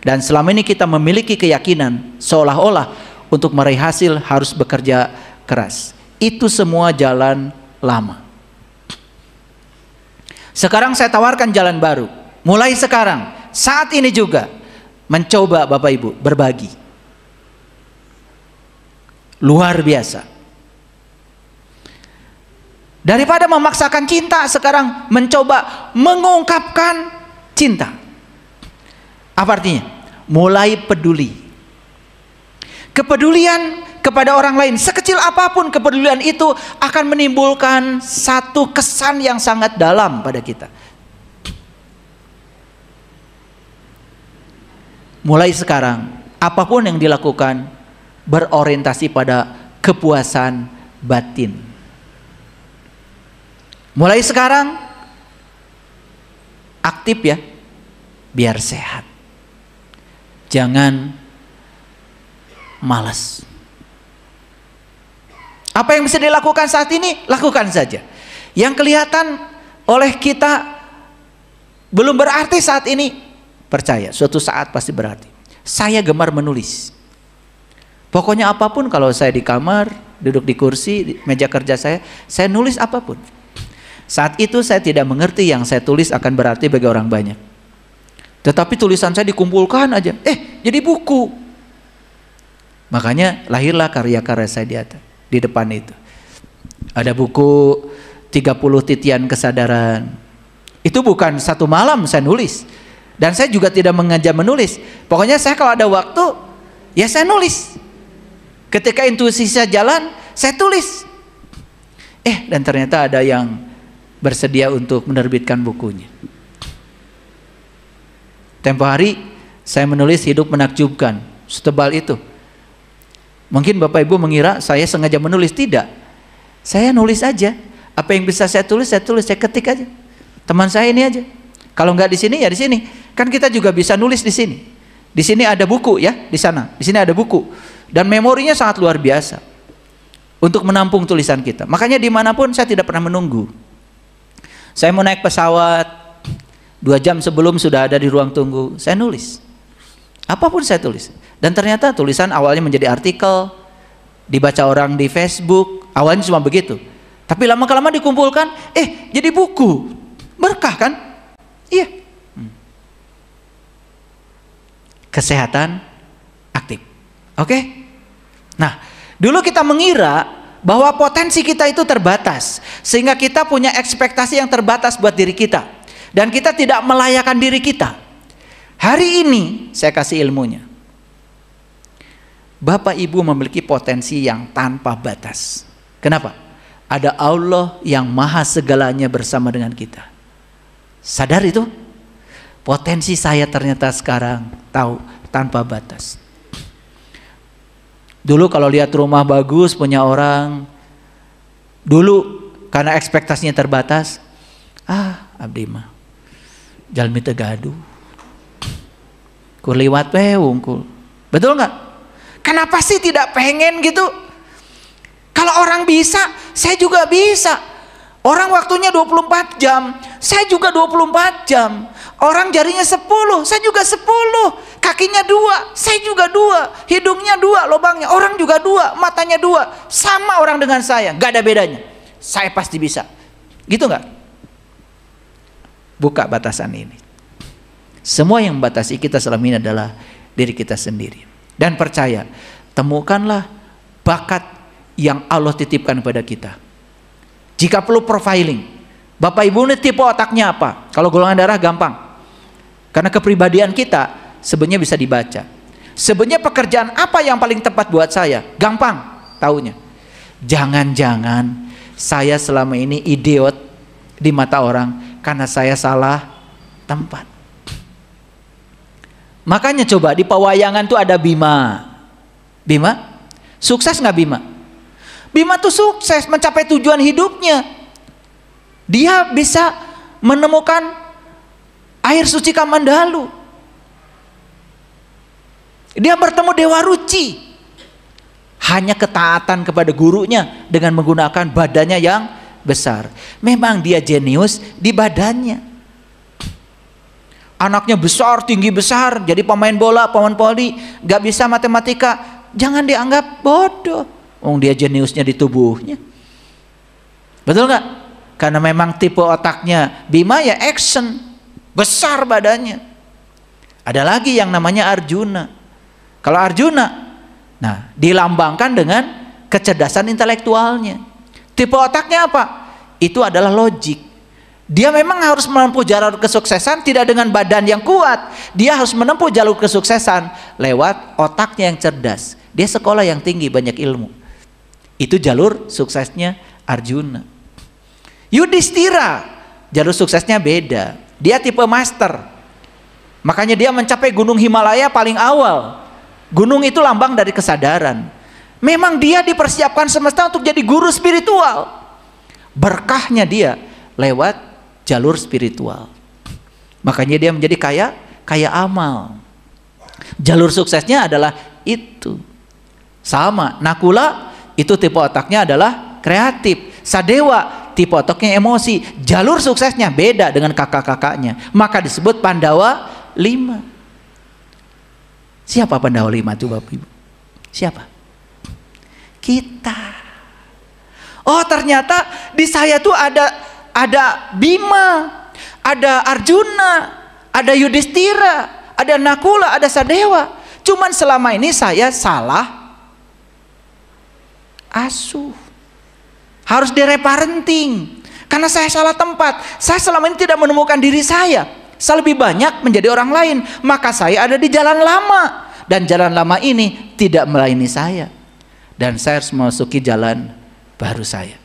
Dan selama ini kita memiliki keyakinan seolah-olah untuk meraih hasil harus bekerja keras. Itu semua jalan lama. Sekarang saya tawarkan jalan baru. Mulai sekarang, saat ini juga, mencoba Bapak Ibu berbagi. Luar biasa. Daripada memaksakan cinta, sekarang mencoba mengungkapkan cinta. Apa artinya? Mulai peduli. Kepedulian kepada orang lain, sekecil apapun kepedulian itu akan menimbulkan satu kesan yang sangat dalam pada kita. Mulai sekarang, apapun yang dilakukan berorientasi pada kepuasan batin. Mulai sekarang aktif ya, biar sehat. Jangan malas. Apa yang bisa dilakukan saat ini, lakukan saja. Yang kelihatan oleh kita belum berarti saat ini, percaya suatu saat pasti berarti. Saya gemar menulis. Pokoknya apapun, kalau saya di kamar, duduk di kursi, di meja kerja saya nulis apapun. Saat itu saya tidak mengerti yang saya tulis akan berarti bagi orang banyak. Tetapi tulisan saya dikumpulkan aja, jadi buku. Makanya lahirlah karya-karya saya di depan itu. Ada buku 30 titian kesadaran. Itu bukan satu malam saya nulis. Dan saya juga tidak mengajar menulis. Pokoknya saya kalau ada waktu, ya saya nulis. Ketika intuisi saya jalan, saya tulis. Dan ternyata ada yang bersedia untuk menerbitkan bukunya. Tempo hari saya menulis Hidup Menakjubkan, setebal itu. Mungkin Bapak Ibu mengira saya sengaja menulis, tidak. Saya nulis aja. Apa yang bisa saya tulis, saya ketik aja. Teman saya ini aja. Kalau nggak di sini ya di sini. Kan kita juga bisa nulis di sini. Di sini ada buku ya, di sana. Di sini ada buku. Dan memorinya sangat luar biasa untuk menampung tulisan kita. Makanya dimanapun saya tidak pernah menunggu. Saya mau naik pesawat, 2 jam sebelum sudah ada di ruang tunggu, saya nulis. Apapun saya tulis. Dan ternyata tulisan awalnya menjadi artikel, dibaca orang di Facebook, awalnya cuma begitu. Tapi lama-kelamaan dikumpulkan, jadi buku. Berkah kan? Iya. Kesehatan aktif. Oke? Nah, dulu kita mengira bahwa potensi kita itu terbatas, sehingga kita punya ekspektasi yang terbatas buat diri kita, dan kita tidak melayakan diri kita. Hari ini saya kasih ilmunya. Bapak Ibu memiliki potensi yang tanpa batas. Kenapa? Ada Allah yang maha segalanya bersama dengan kita. Sadar itu? Potensi saya ternyata sekarang tahu tanpa batas. Dulu kalau lihat rumah bagus punya orang, dulu karena ekspektasinya terbatas, abdi mah jalmi teu gaduh, kur liwat we wungkul. Betul nggak? Kenapa sih tidak pengen gitu? Kalau orang bisa, saya juga bisa. Orang waktunya 24 jam, saya juga 24 jam. Orang jarinya 10, saya juga 10. kakinya dua, saya juga dua, hidungnya dua, lubangnya, orang juga dua, matanya dua, sama orang dengan saya, gak ada bedanya. Saya pasti bisa. Gitu gak? Buka batasan ini. Semua yang membatasi kita selama ini adalah diri kita sendiri. Dan percaya, temukanlah bakat yang Allah titipkan pada kita. Jika perlu profiling, Bapak Ibu ini tipe otaknya apa? Kalau golongan darah gampang, karena kepribadian kita sebenarnya bisa dibaca. Sebenarnya pekerjaan apa yang paling tepat buat saya? Gampang taunya. Jangan-jangan saya selama ini idiot di mata orang karena saya salah tempat. Makanya coba di pewayangan tuh ada Bima. Bima? Sukses nggak Bima? Bima tuh sukses mencapai tujuan hidupnya. Dia bisa menemukan air suci Kamandalu. Dia bertemu Dewa Ruci. Hanya ketaatan kepada gurunya dengan menggunakan badannya yang besar. Memang dia jenius di badannya. Anaknya besar, tinggi besar, jadi pemain bola, pemain voli, gak bisa matematika, jangan dianggap bodoh. Dia jeniusnya di tubuhnya. Betul gak? Karena memang tipe otaknya Bima ya action, besar badannya. Ada lagi yang namanya Arjuna. Kalau Arjuna, nah dilambangkan dengan kecerdasan intelektualnya. Tipe otaknya apa? Itu adalah logik. Dia memang harus menempuh jalur kesuksesan tidak dengan badan yang kuat. Dia harus menempuh jalur kesuksesan lewat otaknya yang cerdas. Dia sekolah yang tinggi, banyak ilmu. Itu jalur suksesnya Arjuna. Yudhistira, jalur suksesnya beda. Dia tipe master. Makanya dia mencapai gunung Himalaya paling awal. Gunung itu lambang dari kesadaran. Memang dia dipersiapkan semesta untuk jadi guru spiritual. Berkahnya dia lewat jalur spiritual. Makanya dia menjadi kaya amal. Jalur suksesnya adalah itu. Sama, Nakula itu tipe otaknya adalah kreatif. Sadewa tipe otaknya emosi. Jalur suksesnya beda dengan kakak-kakaknya. Maka disebut Pandawa 5. Siapa Pandawa 5 itu Bapak Ibu? Siapa? Kita. Oh ternyata di saya tuh ada Bima, ada Arjuna, ada Yudhistira, ada Nakula, ada Sadewa. Cuman selama ini saya salah asuh. Harus direparenting. Karena saya salah tempat. Saya selama ini tidak menemukan diri saya. Saya lebih banyak menjadi orang lain. Maka saya ada di jalan lama. Dan jalan lama ini tidak melayani saya. Dan saya harus memasuki jalan baru saya.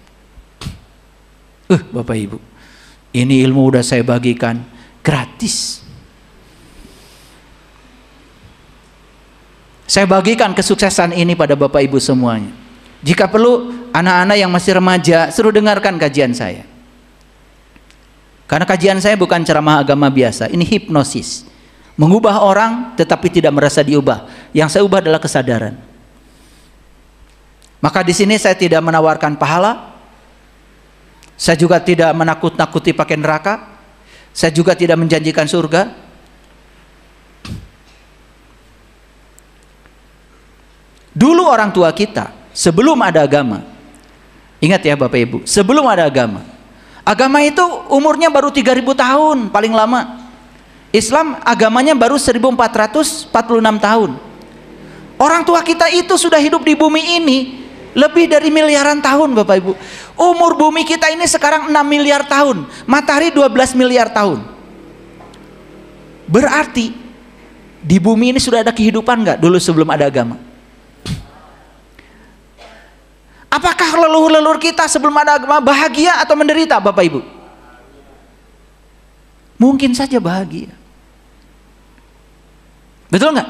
Bapak Ibu, ini ilmu udah saya bagikan gratis. Saya bagikan kesuksesan ini pada Bapak Ibu semuanya. Jika perlu, anak-anak yang masih remaja, suruh dengarkan kajian saya. Karena kajian saya bukan ceramah agama biasa, ini hipnosis. Mengubah orang tetapi tidak merasa diubah. Yang saya ubah adalah kesadaran. Maka di sini saya tidak menawarkan pahala. Saya juga tidak menakut-nakuti pakai neraka. Saya juga tidak menjanjikan surga. Dulu orang tua kita, sebelum ada agama, ingat ya Bapak Ibu, sebelum ada agama, agama itu umurnya baru 3000 tahun paling lama. Islam agamanya baru 1446 tahun. Orang tua kita itu sudah hidup di bumi ini lebih dari miliaran tahun Bapak Ibu. Umur bumi kita ini sekarang 6 miliar tahun, matahari 12 miliar tahun. Berarti di bumi ini sudah ada kehidupan nggak dulu sebelum ada agama? Apakah leluhur-leluhur kita sebelum ada agama bahagia atau menderita Bapak Ibu? Mungkin saja bahagia. Betul nggak?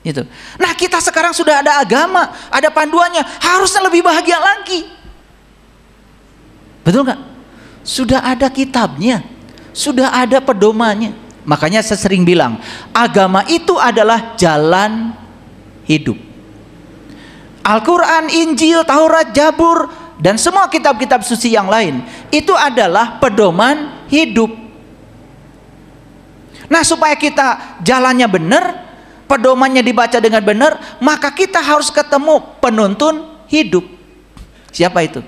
Itu. Nah kita sekarang sudah ada agama, ada panduannya, harusnya lebih bahagia lagi. Betul nggak? Sudah ada kitabnya, sudah ada pedomannya. Makanya saya sering bilang, agama itu adalah jalan hidup. Al-Quran, Injil, Taurat, Jabur, dan semua kitab-kitab suci yang lain, itu adalah pedoman hidup. Nah supaya kita jalannya benar, pedomannya dibaca dengan benar, maka kita harus ketemu penuntun hidup. Siapa itu?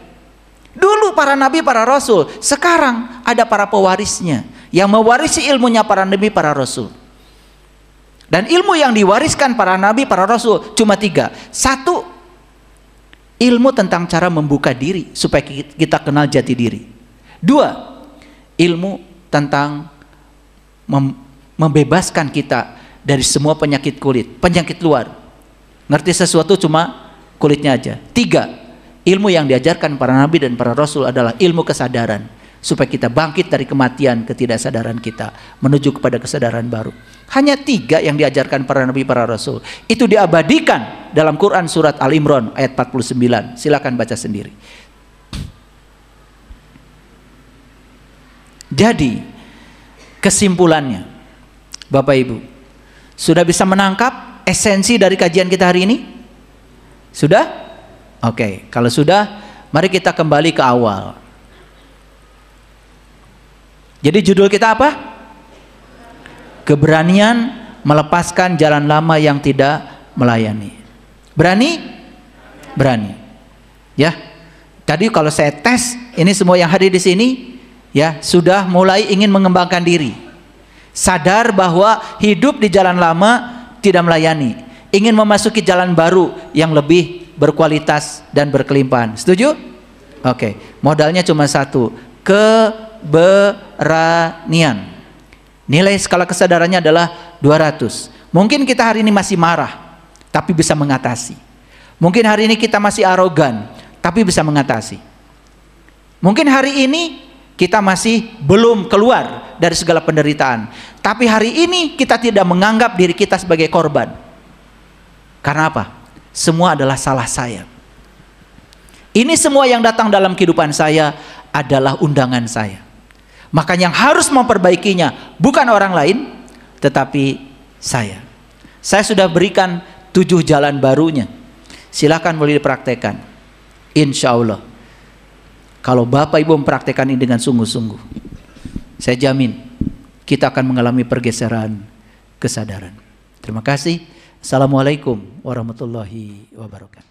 Dulu para nabi, para rasul. Sekarang ada para pewarisnya yang mewarisi ilmunya para nabi, para rasul. Dan ilmu yang diwariskan para nabi, para rasul cuma 3. 1, ilmu tentang cara membuka diri supaya kita kenal jati diri. 2, ilmu tentang membebaskan kita dari semua penyakit kulit, penyakit luar. Ngerti sesuatu cuma kulitnya aja. 3, ilmu yang diajarkan para nabi dan para rasul adalah ilmu kesadaran, supaya kita bangkit dari kematian ketidaksadaran kita menuju kepada kesadaran baru. Hanya 3 yang diajarkan para nabi, para rasul. Itu diabadikan dalam Quran surat Al-Imran ayat 49. Silakan baca sendiri. Jadi kesimpulannya, Bapak Ibu, sudah bisa menangkap esensi dari kajian kita hari ini? Sudah? Oke, kalau sudah, mari kita kembali ke awal. Jadi judul kita apa? Keberanian melepaskan jalan lama yang tidak melayani. Berani? Berani. Ya. Tadi kalau saya tes, ini semua yang hadir di sini, ya, sudah mulai ingin mengembangkan diri. Sadar bahwa hidup di jalan lama tidak melayani, ingin memasuki jalan baru yang lebih berkualitas dan berkelimpahan. Setuju? Oke, modalnya cuma 1, keberanian. Nilai skala kesadarannya adalah 200. Mungkin kita hari ini masih marah, tapi bisa mengatasi. Mungkin hari ini kita masih arogan, tapi bisa mengatasi. Mungkin hari ini kita masih belum keluar dari segala penderitaan, tapi hari ini kita tidak menganggap diri kita sebagai korban. Karena apa? Semua adalah salah saya. Ini semua yang datang dalam kehidupan saya adalah undangan saya. Maka yang harus memperbaikinya bukan orang lain, tetapi saya. Saya sudah berikan 7 jalan barunya. Silakan boleh dipraktekkan. Insya Allah, kalau Bapak Ibu mempraktekkan ini dengan sungguh-sungguh, saya jamin kita akan mengalami pergeseran kesadaran. Terima kasih. Assalamualaikum warahmatullahi wabarakatuh.